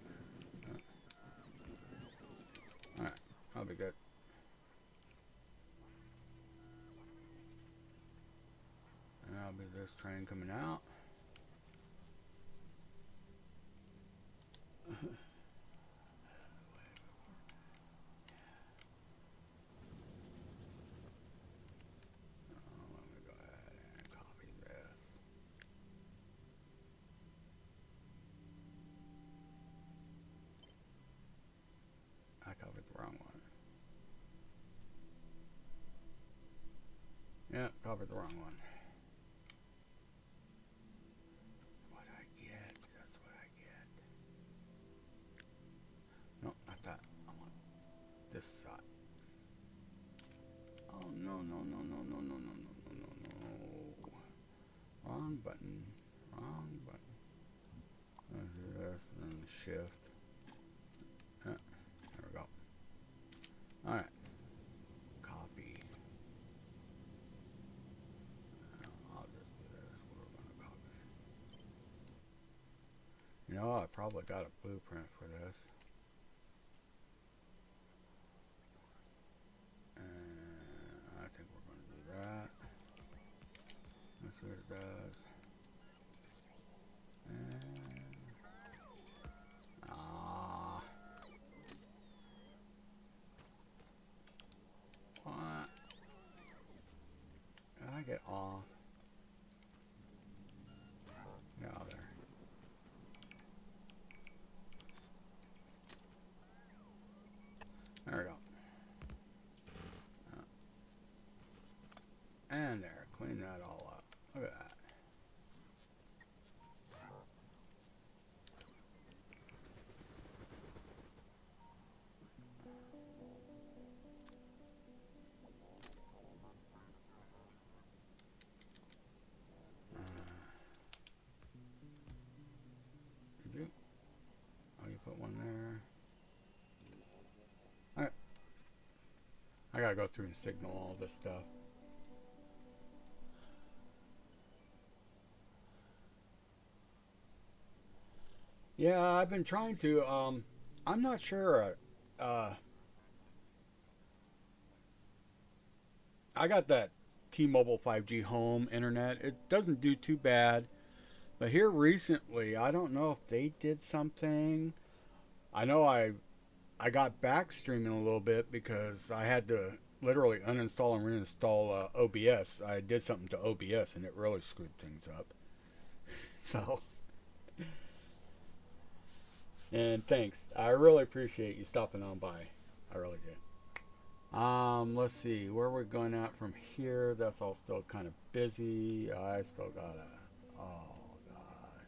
Alright, that'll be good. And that'll be this train coming out. Let me go ahead and copy this. I copied the wrong one. Yeah, copied the wrong one. That's what I get. That's what I get. No, not that. I want this side. Oh no no no no no no no no no no no. Wrong button. Wrong button. Let's do this and then shift. There we go. Alright. Copy. I'll just do this. We're gonna copy. You know, I probably got a blueprint for this. And I think we're gonna do that. Let's see what it does. And what? Did I get off? Get out of there. There we go. And there, clean that all up. Look at that. Did you? Oh, you put one there. Alright. I gotta go through and signal all this stuff. Yeah, I've been trying to, I'm not sure, I got that T-Mobile 5G home internet. It doesn't do too bad. But here recently, I don't know if they did something. I know I got back streaming a little bit because I had to literally uninstall and reinstall OBS. I did something to OBS and it really screwed things up. So, and thanks. I really appreciate you stopping on by. I really did. Let's see where we're going at from here. That's all still kind of busy. I still gotta. Oh God.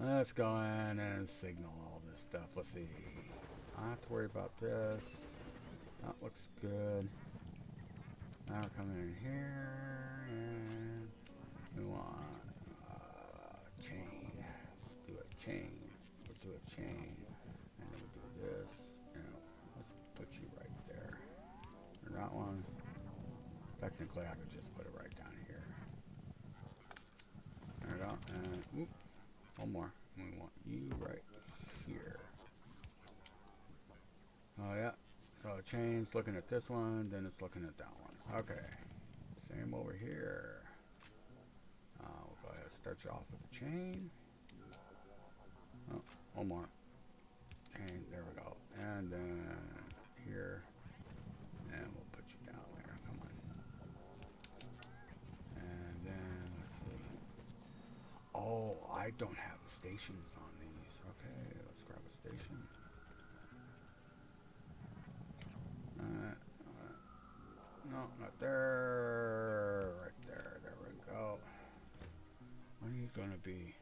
Let's go in and signal all this stuff. Let's see. I don't have to worry about this. That looks good. Now we're coming in here and we want chain. Do a chain. We'll do a chain, and then we'll do this. And let's put you right there. And that one. Technically, I could just put it right down here. There we go. And whoop, one more. We want you right here. Oh yeah. So chain's looking at this one, then it's looking at that one. Okay. Same over here. We'll go ahead and start you off with the chain. Oh, one more. And there we go. And then here. And we'll put you down there. Come on. And then let's see. Oh, I don't have stations on these. Okay, let's grab a station. No, not there. Right there. There we go. What are you gonna be?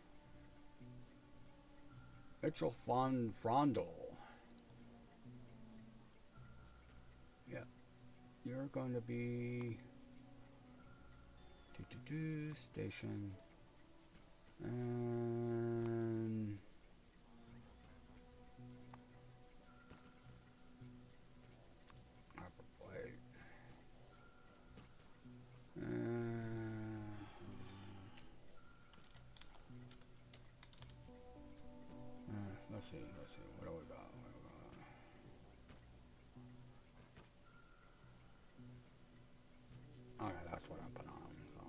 Mitchell von Frondel. Yeah. You're going to be station and upper plate. Let's see. What do we got? Okay, that's what I put on. So.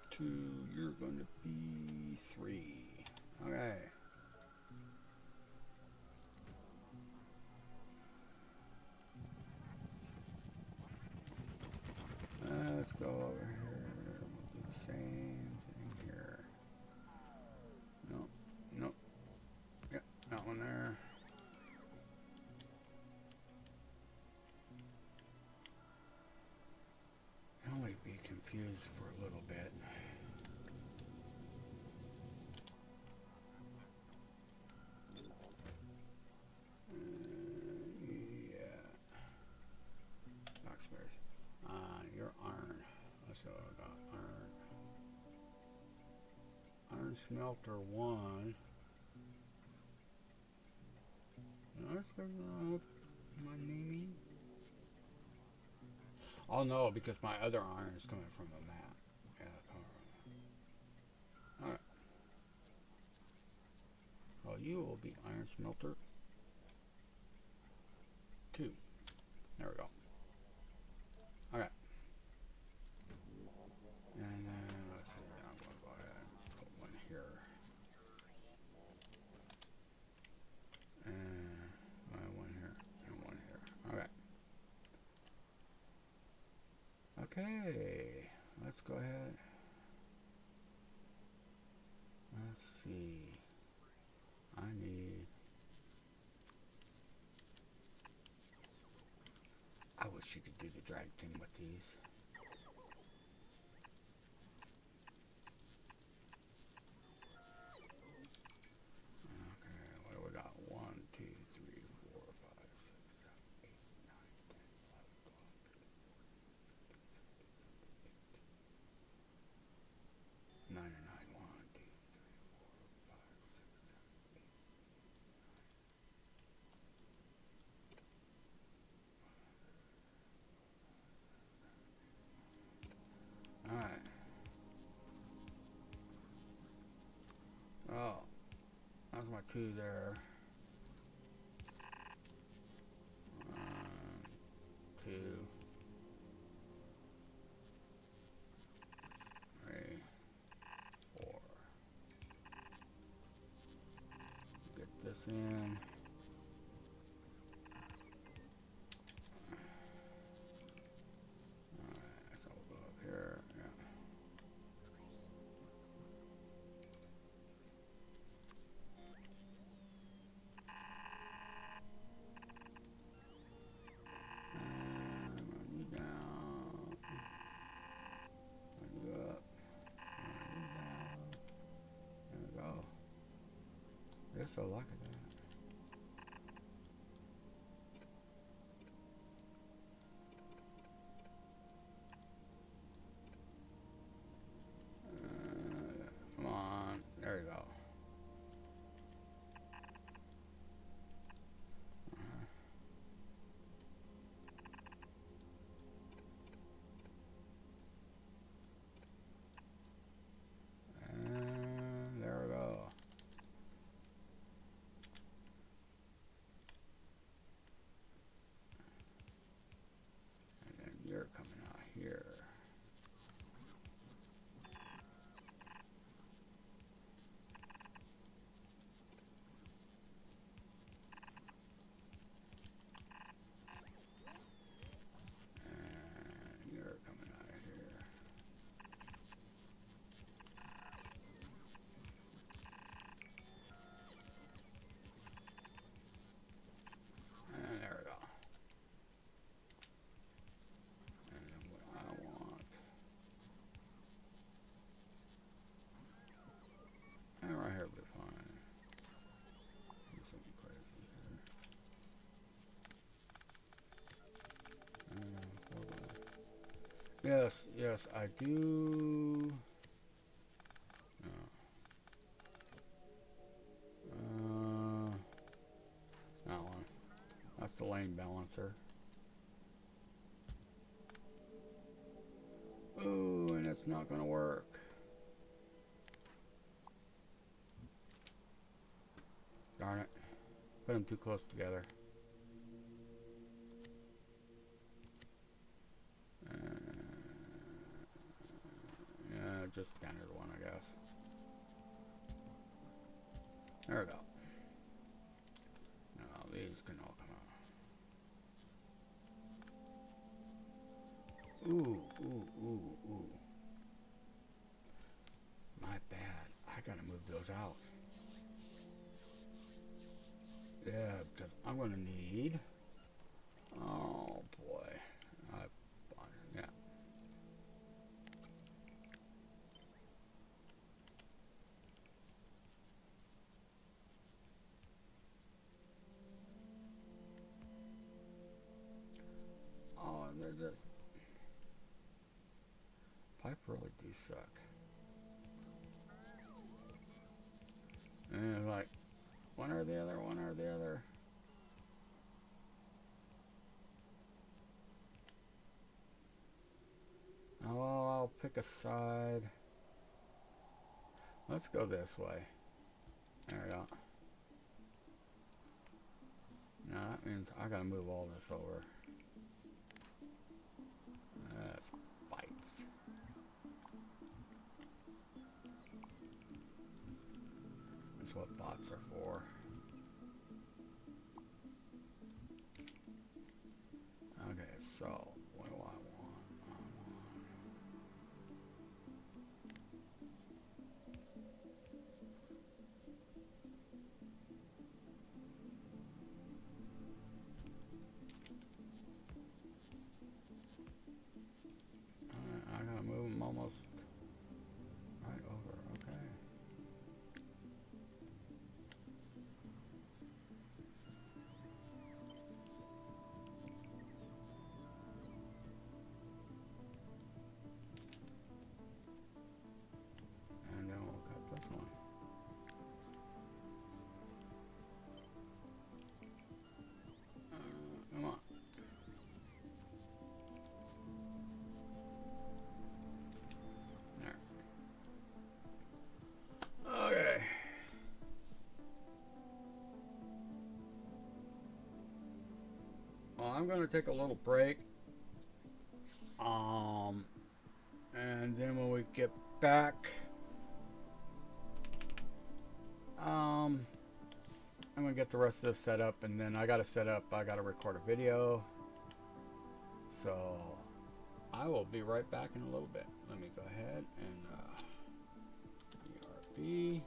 Two, you're going to be three. Okay. Let's go over here. We'll do the same thing here. Nope. Yep, that one there. I'll only be confused for a little bit. Yeah. Boxwares. You're iron. Let's go about iron. Iron smelter 1. Let's go my naming. Oh no, because my other iron is coming from the map. Yeah, alright. Well, you will be iron smelter 2. There we go. Okay. And then let's see, I'm going to go ahead and put one here. And one here and one here. Okay. Okay. Let's go ahead. Let's see. I wish you could do the drag thing with these. Okay, what do we got? 1, 2, 3, 4, 5, 6, 7, 8, 9, 10, 11, 12, 13, 14, 15, 16, 17, 18, 19 and 9. 1, 2, 3, 4, 5, 6, 7, 8, 9. Alright. Oh, that's my 2 there. 1, 2, 3, 4. Get this in. Alright, so we'll go up here. Yeah. Run you down. Run you up. Run you down. There we go. You're so lucky that. Come on. There you go. And there we go. Yes, yes, I do. That one. That's the lane balancer. Ooh, and it's not gonna work. Darn it. Put them too close together. Yeah, just standard one, I guess. There we go. Now these can all come out. Ooh, ooh, ooh, ooh. My bad. I gotta move those out. Yeah, because I'm gonna need. Oh boy. Yeah. Oh, and they're just. Pipe really do suck. And it's like, one or the other, one or the other. Oh, well, I'll pick a side. Let's go this way. There we go. Now that means I gotta move all this over. That's bites. That's what bots are for. Okay, so what do I want? I gotta move them almost right over. Okay. And then we'll cut this one. Come on. There. Okay. Well, I'm gonna take a little break. And then when we get back, I'm gonna get the rest of this set up, and then I gotta set up. I gotta record a video. So I will be right back in a little bit. Let me go ahead and ERB.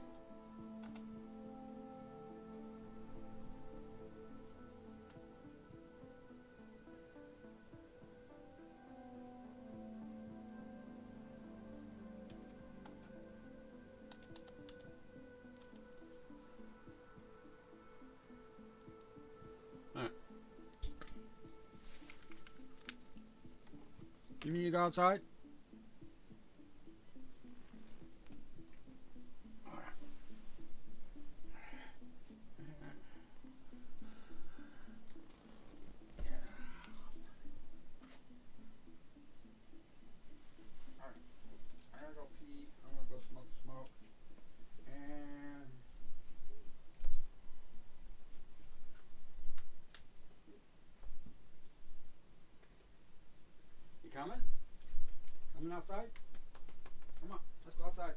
You need to go outside? I gotta go pee. I'm gonna go smoke. And you coming? Coming outside? Come on, let's go outside.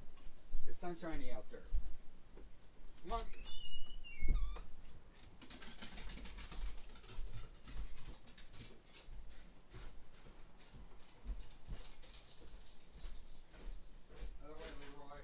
It's sunshiny out there. Come on. Other way, Leroy.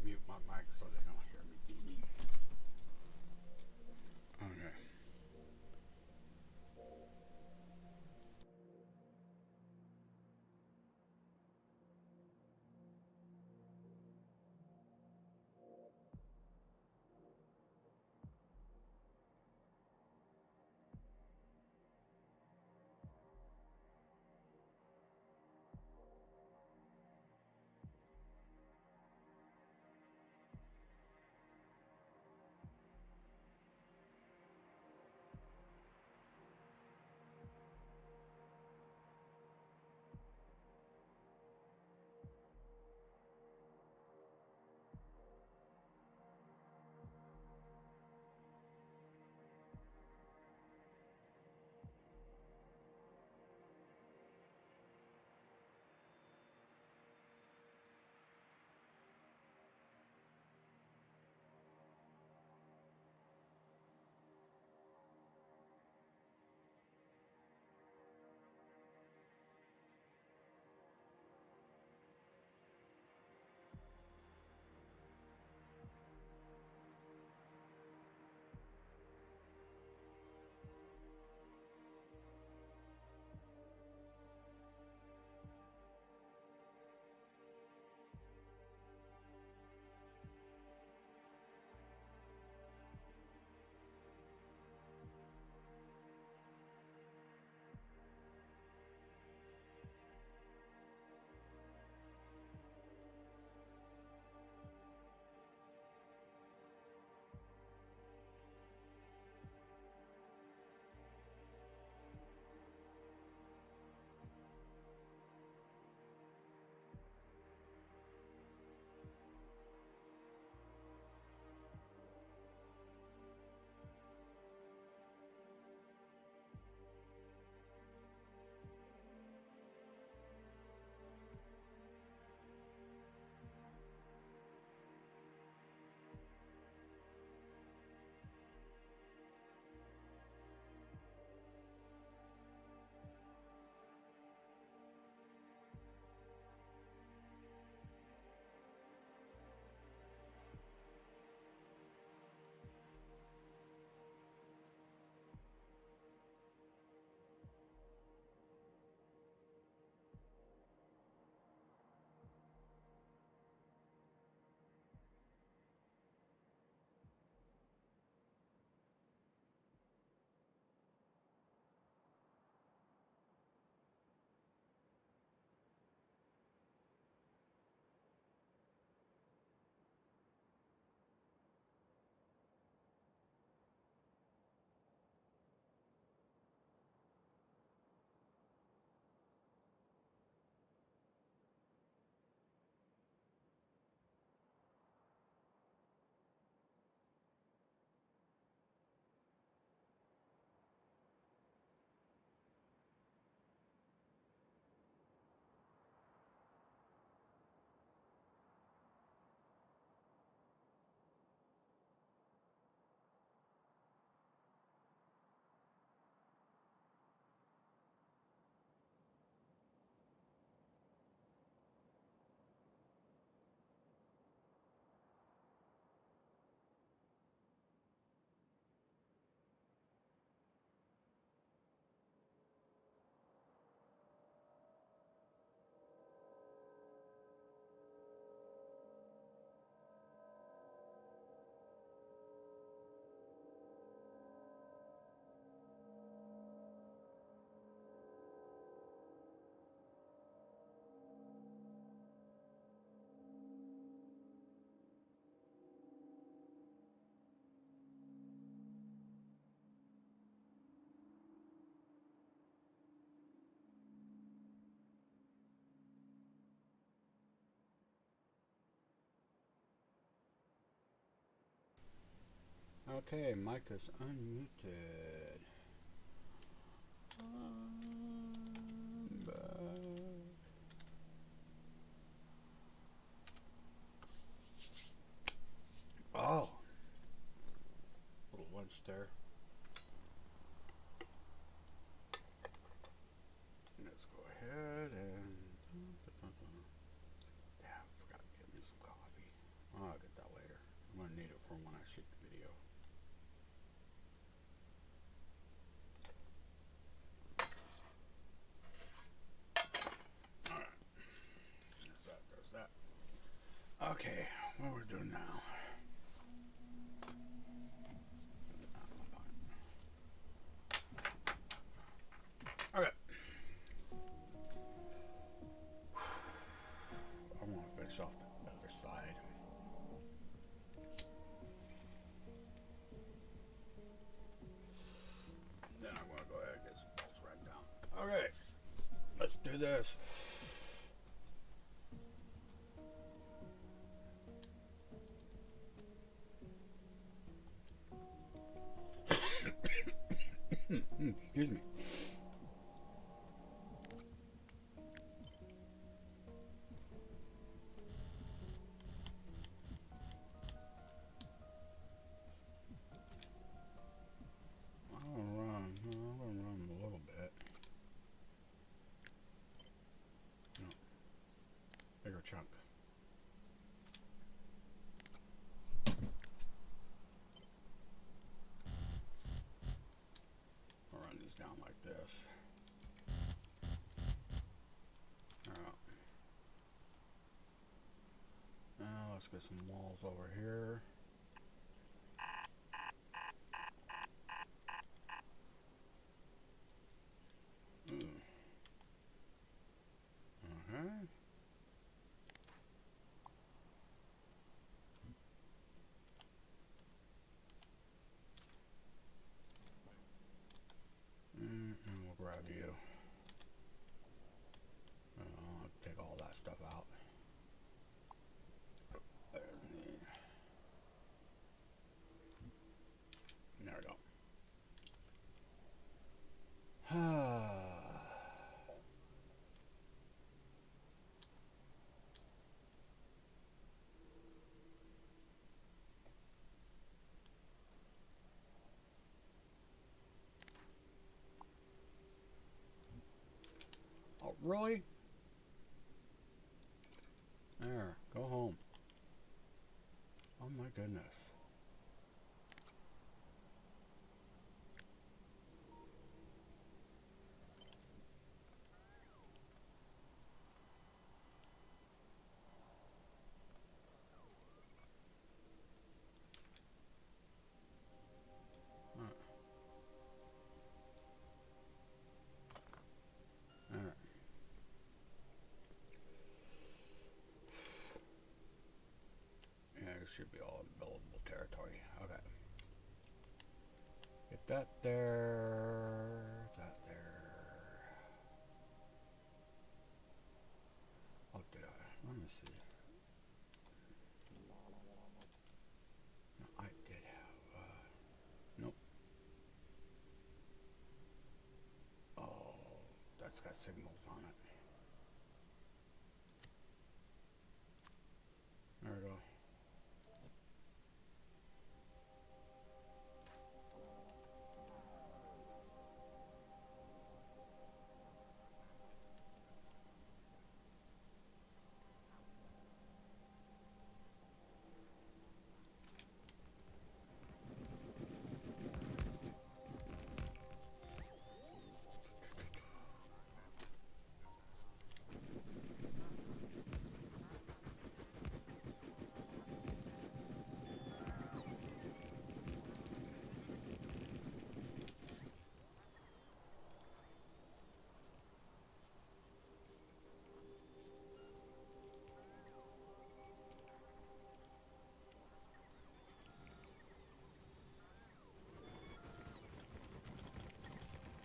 mute my mic so they don't hear me beeping. Okay. Okay, mic is unmuted. Oh, little lunch there. Let's go ahead and. Damn, forgot to get me some coffee. Oh, I Okay, what we're doing now. Okay. I want to finish off the other side. Then I'm going to go ahead and get some bolts right down. Okay, let's do this. Excuse me. I'm gonna run a little bit. No, bigger chunk. I'll run these down like this. Now let's get some walls over here. Okay. And we'll grab you. I'll take all that stuff out. There we go. Oh, really? There, go home. Oh my goodness. There. Yeah, it should be all in buildable territory. Okay. Get that there. That there. Oh, did I? Let me see. No, I did have. Nope. Oh, that's got signals on it. There we go.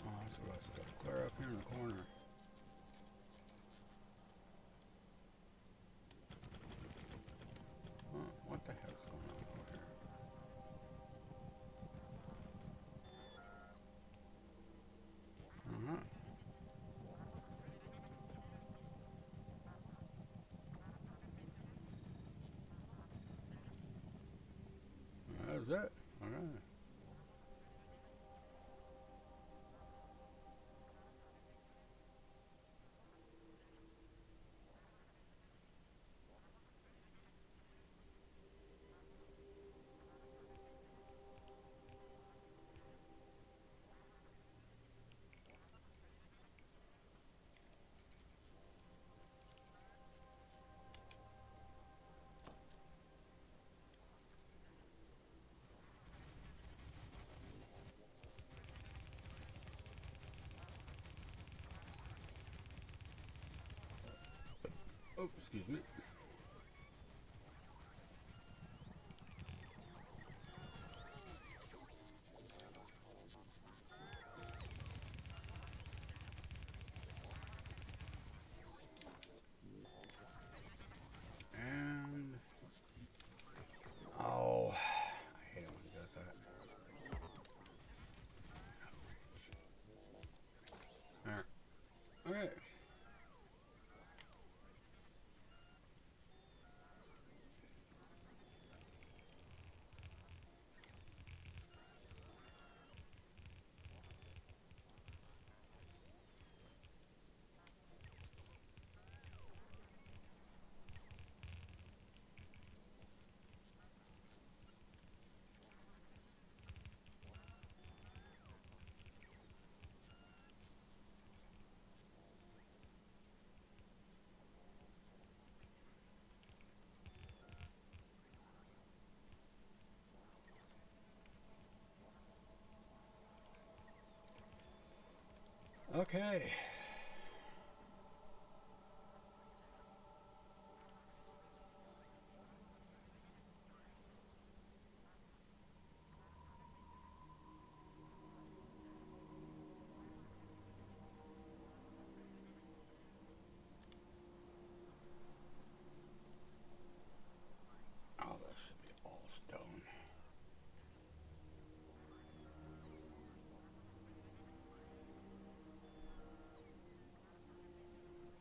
Oh, so that's stuff clear up here in the corner. Huh, what the heck's going on over here? Uh-huh. That's it. Okay. Oh, excuse me. And oh, I hate it when he does that. All right. All right. Okay. Oh, that should be all stone.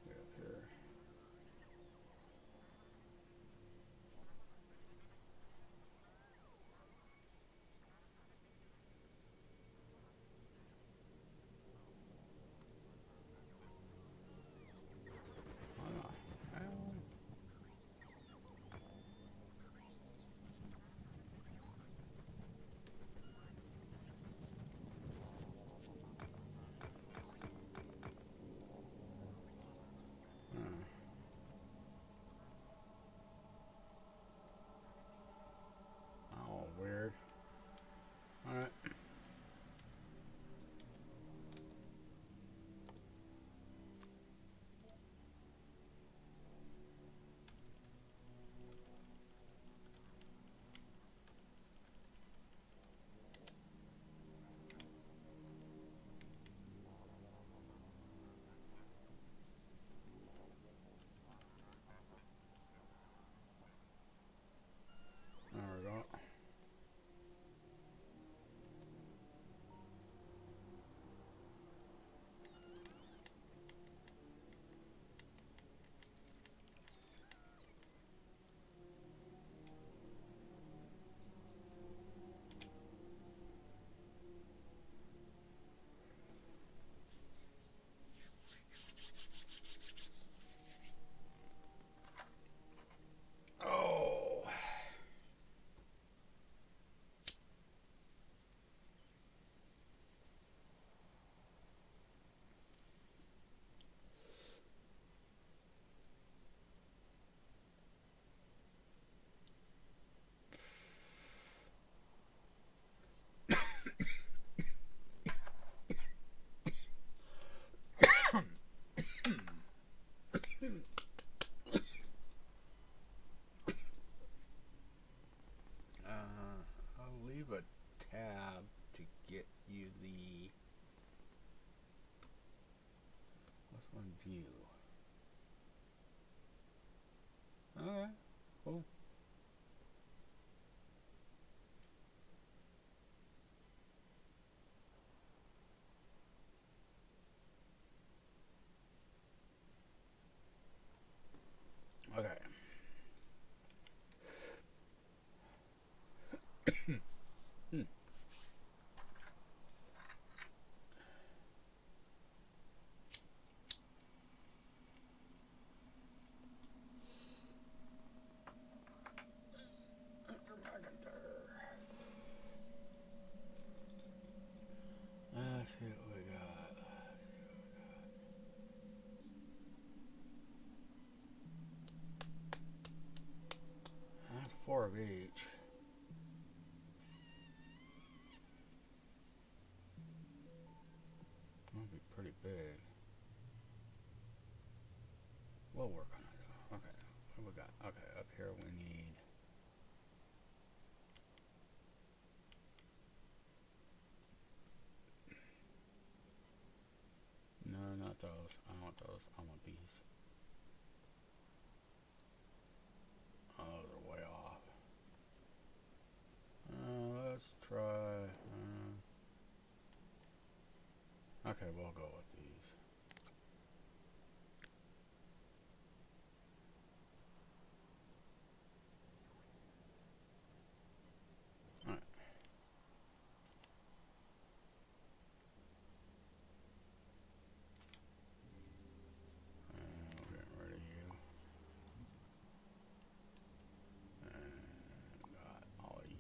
Get up here. Oh, well, oh, weird. All right. There we go. Oh. I'll leave a tab to get you the. What's on view? Okay, cool. Okay. Hmm. Let's see what we got. That's 4 of each. That'll be pretty big. We'll work on it though. Okay, up here we need... No, not those. I don't want those. I want these. Oh, those are way off. Let's try... okay, we'll go with these. Alright. We're getting rid of you. And got all of you.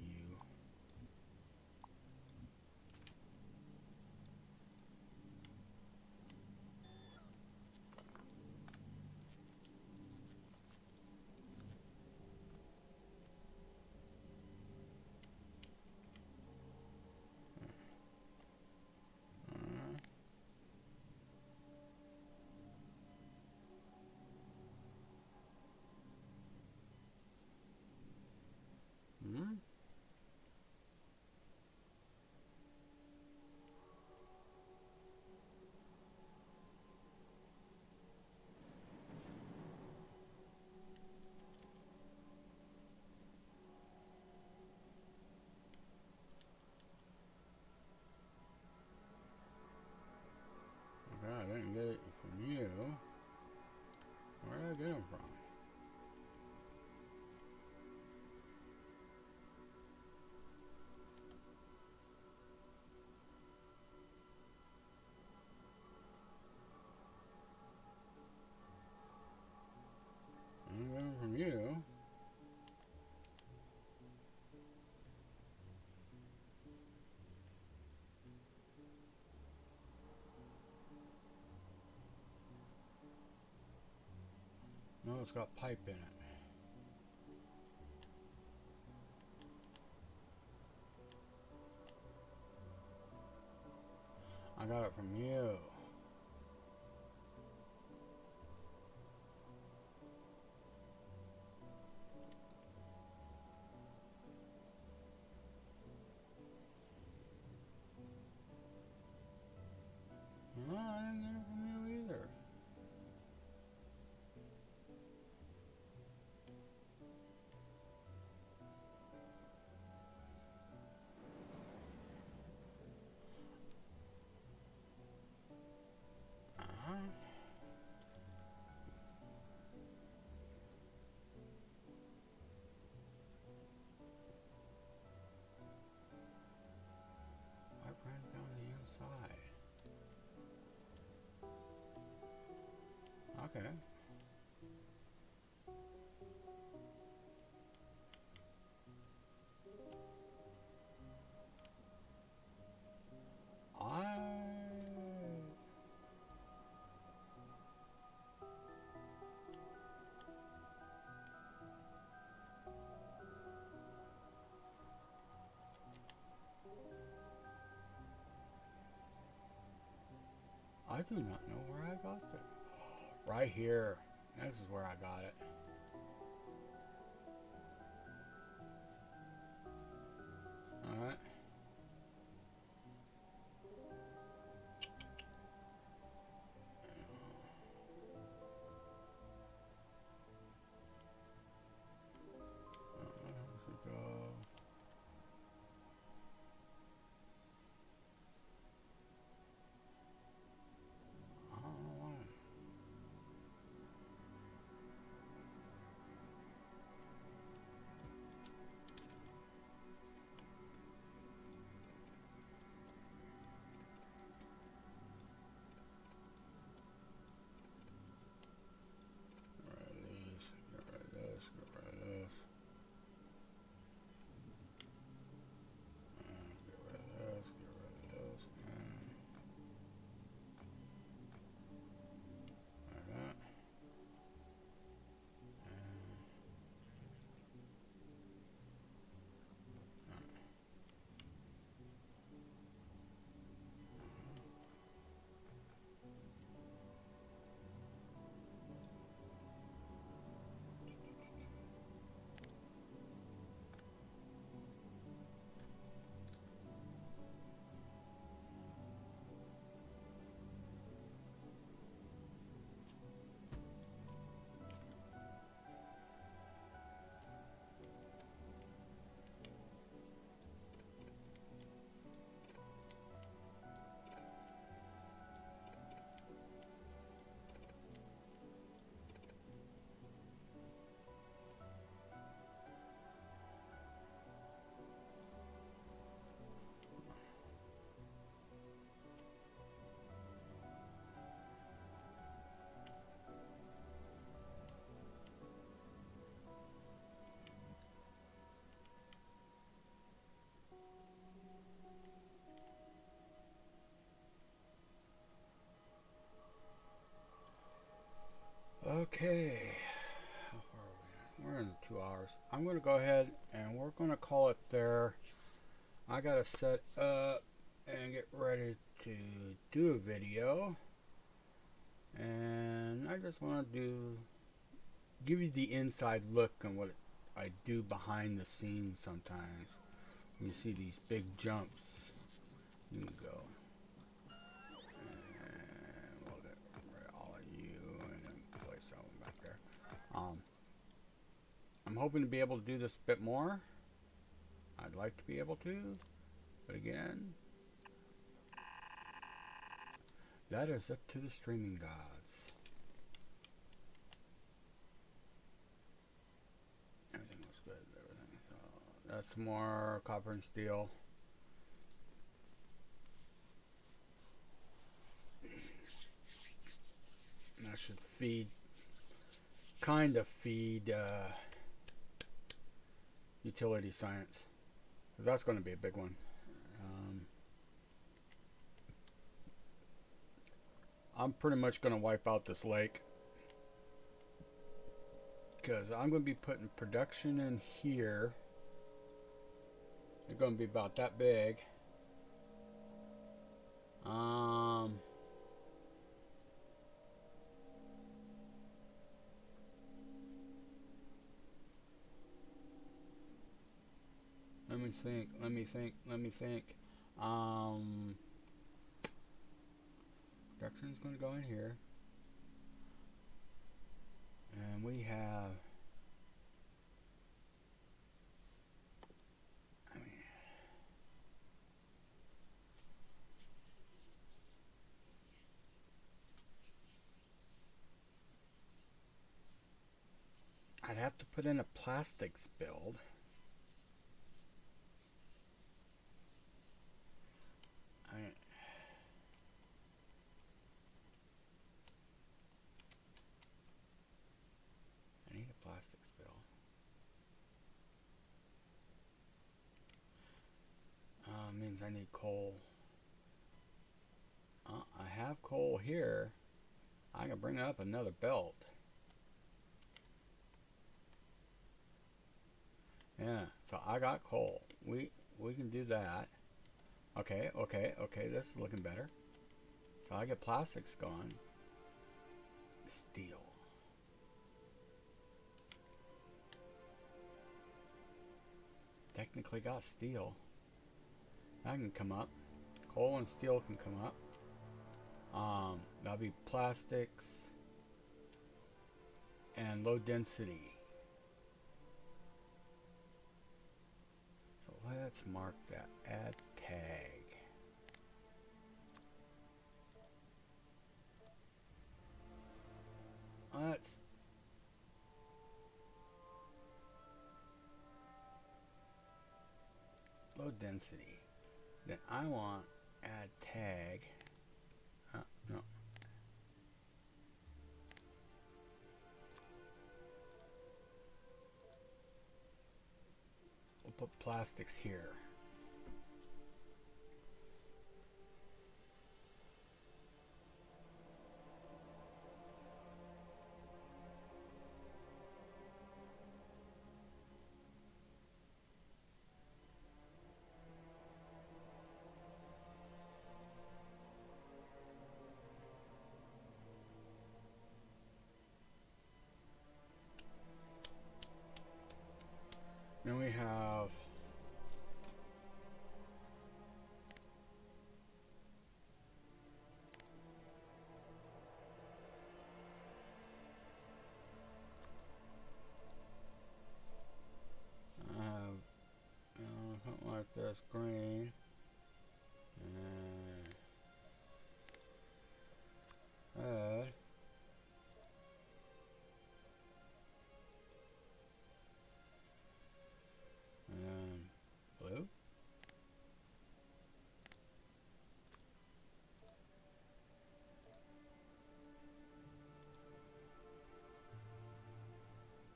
Hmm? Okay, I didn't get it from you. Where did I get them from? I didn't get them from you. No, it's got pipe in it. I got it from you. No, I didn't get it from you either. Pipe runs down the inside. Okay. I do not know where I got it. Right here. This is where I got it. Alright. Where else we go? I don't know why. in 2 hours. I'm going to go ahead and we're going to call it there. I got to set up and get ready to do a video. And I just want to give you the inside look on what I do behind the scenes sometimes. When you see these big jumps, you can go. And we'll get rid of all of you and then place that one back there. I'm hoping to be able to do this a bit more. I'd like to be able to, but again, that is up to the streaming gods. Everything looks good. Everything. So that's more copper and steel. And that should feed, kind of feed utility science, because that's going to be a big one. I'm pretty much going to wipe out this lake, because I'm going to be putting production in here. They're going to be about that big. Let me think. Production's going to go in here. And we have, I'd have to put in a plastics build. I need a plastics build. Means I need coal. I have coal here. I can bring up another belt. Yeah, so I got coal. We can do that. Okay, this is looking better. So I get plastics going. Steel. Technically got steel. That can come up. Coal and steel can come up. That'll be plastics and low density. So let's mark that. Add tag. Let's low density. Then I want add tag. No. We'll put plastics here. Then we have something like this, green, and red, and blue.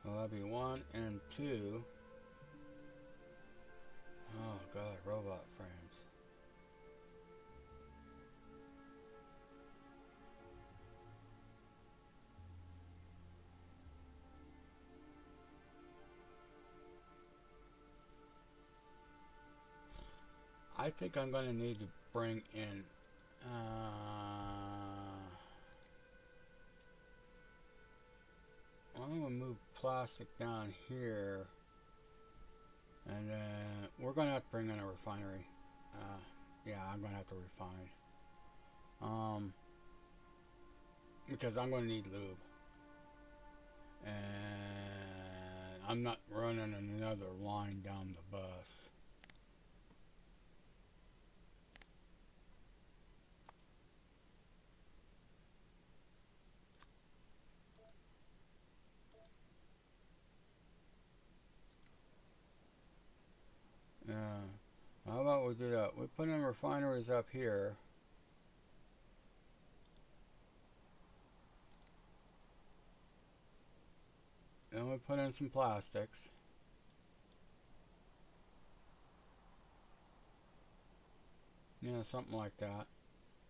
So that'll be 1 and 2. Oh god, robot frames. I think I'm going to need to bring in I'm going to move plastic down here, and then we're going to have to bring in a refinery. Yeah, I'm going to have to refine. Because I'm going to need lube. And I'm not running another line down the bus. Yeah. How about we do that? We put in refineries up here. Then we put in some plastics. Yeah, something like that.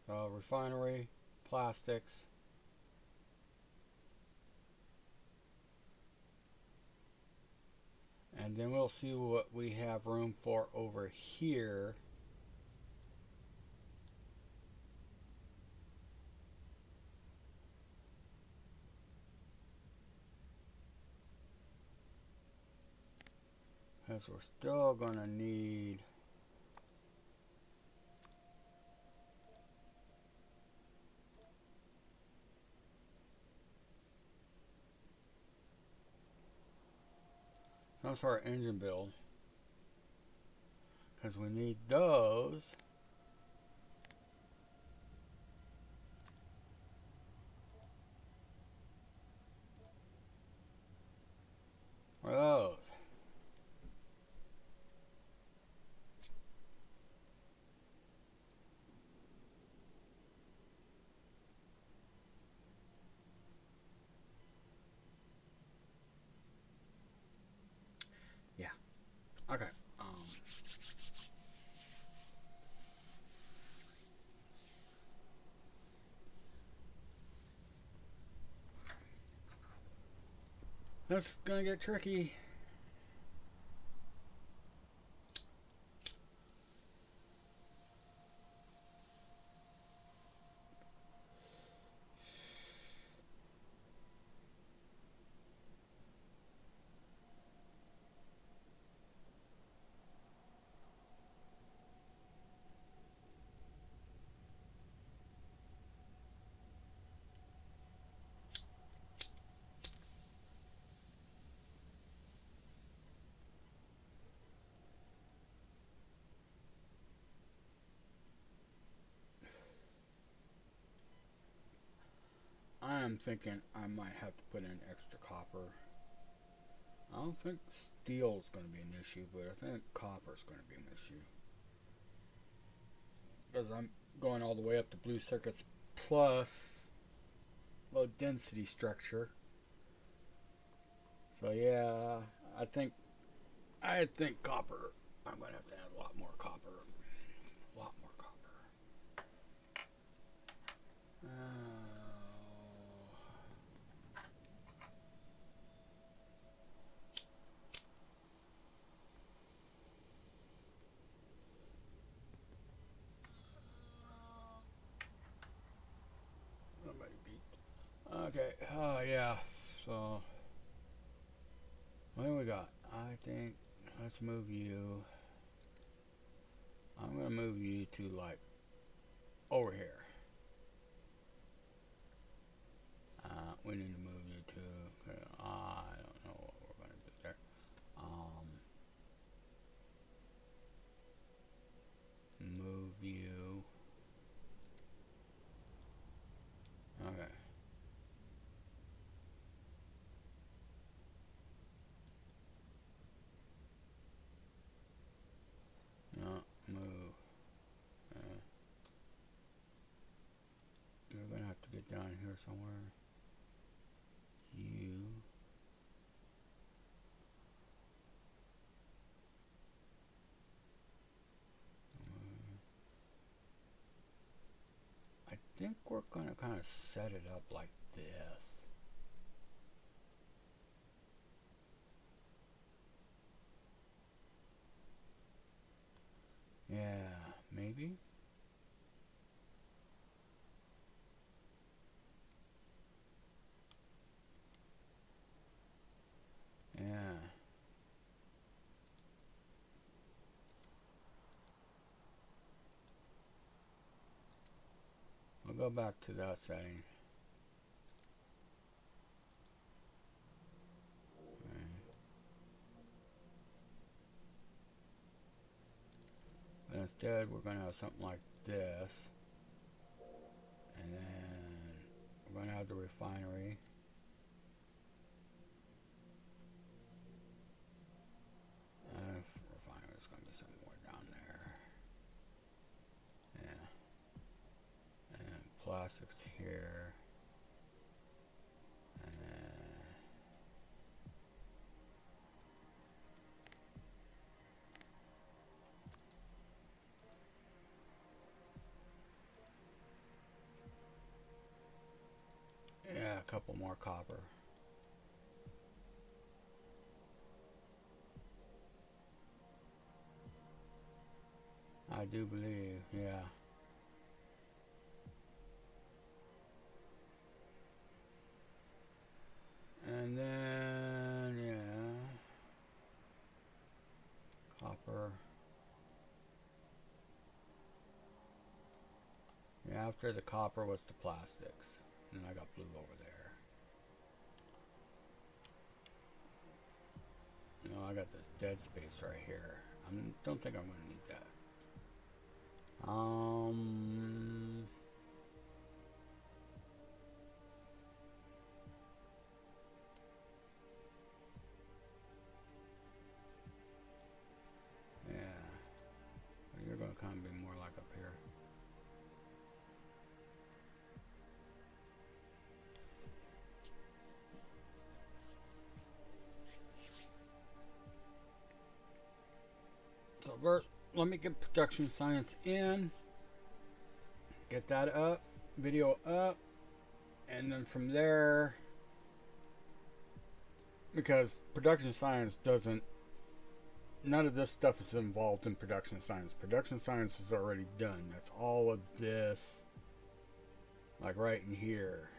So refinery, plastics. And then we'll see what we have room for over here. Because we're still going to need some sort of engine build. Because we need those. Or those. Yeah. Okay. That's gonna get tricky. I am thinking I might have to put in extra copper. I don't think steel's going to be an issue, but I think copper's going to be an issue. Because I'm going all the way up to blue circuits plus low density structure. So yeah, I think copper. I'm going to have to add a lot more copper. A lot more copper. Somebody beat. Okay. Oh yeah. So what do we got? I think let's move you. I'm gonna move you to like over here. We need to move you to. I don't know what we're gonna do there. Move you. Okay. No, move. You're gonna have to get down here somewhere. You. I think we're gonna kind of set it up like this. Yeah. go back to that setting. Okay. But instead, we're going to have something like this. And then we're going to have the refinery. Refinery is going to be somewhere down there. Yeah. And plastics here. And yeah, a couple more copper. I do believe, yeah. And then, yeah, copper. Yeah, after the copper was the plastics. And I got blue over there. No, I got this dead space right here. I don't think I'm going to need that. Yeah. You're going to kind of be more like up here. So first, let me get production science in. Get that up. Video up. And then from there, because production science doesn't, none of this stuff is involved in production science. Production science is already done. That's all of this, like right in here.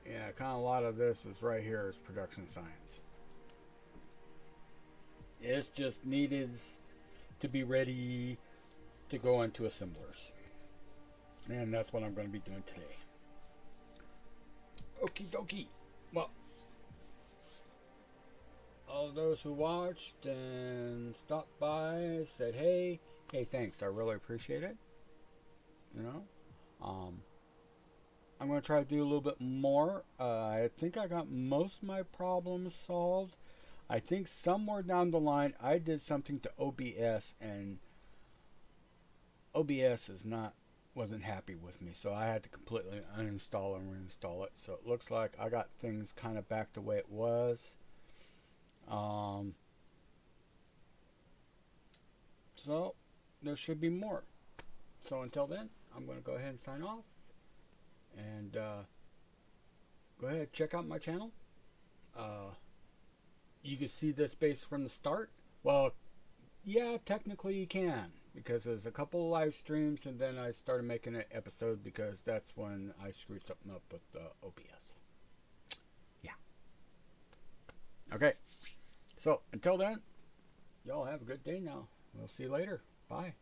Yeah, kind of a lot of this is right here is production science. It's just needed to be ready to go into assemblers. And that's what I'm going to be doing today. Okie dokie. Well, all those who watched and stopped by said hey, thanks. I really appreciate it. You know, I'm going to try to do a little bit more. I think I got most of my problems solved. I think somewhere down the line I did something to OBS and OBS wasn't happy with me, so I had to completely uninstall and reinstall it. So it looks like I got things kind of back the way it was. So there should be more. So until then, I'm going to go ahead and sign off. And go ahead, check out my channel. You can see this base from the start. Well, yeah, technically you can, because there's a couple of live streams, and then I started making an episode because that's when I screwed something up with the OBS. Yeah. Okay. So until then, y'all have a good day now. We'll see you later. Bye.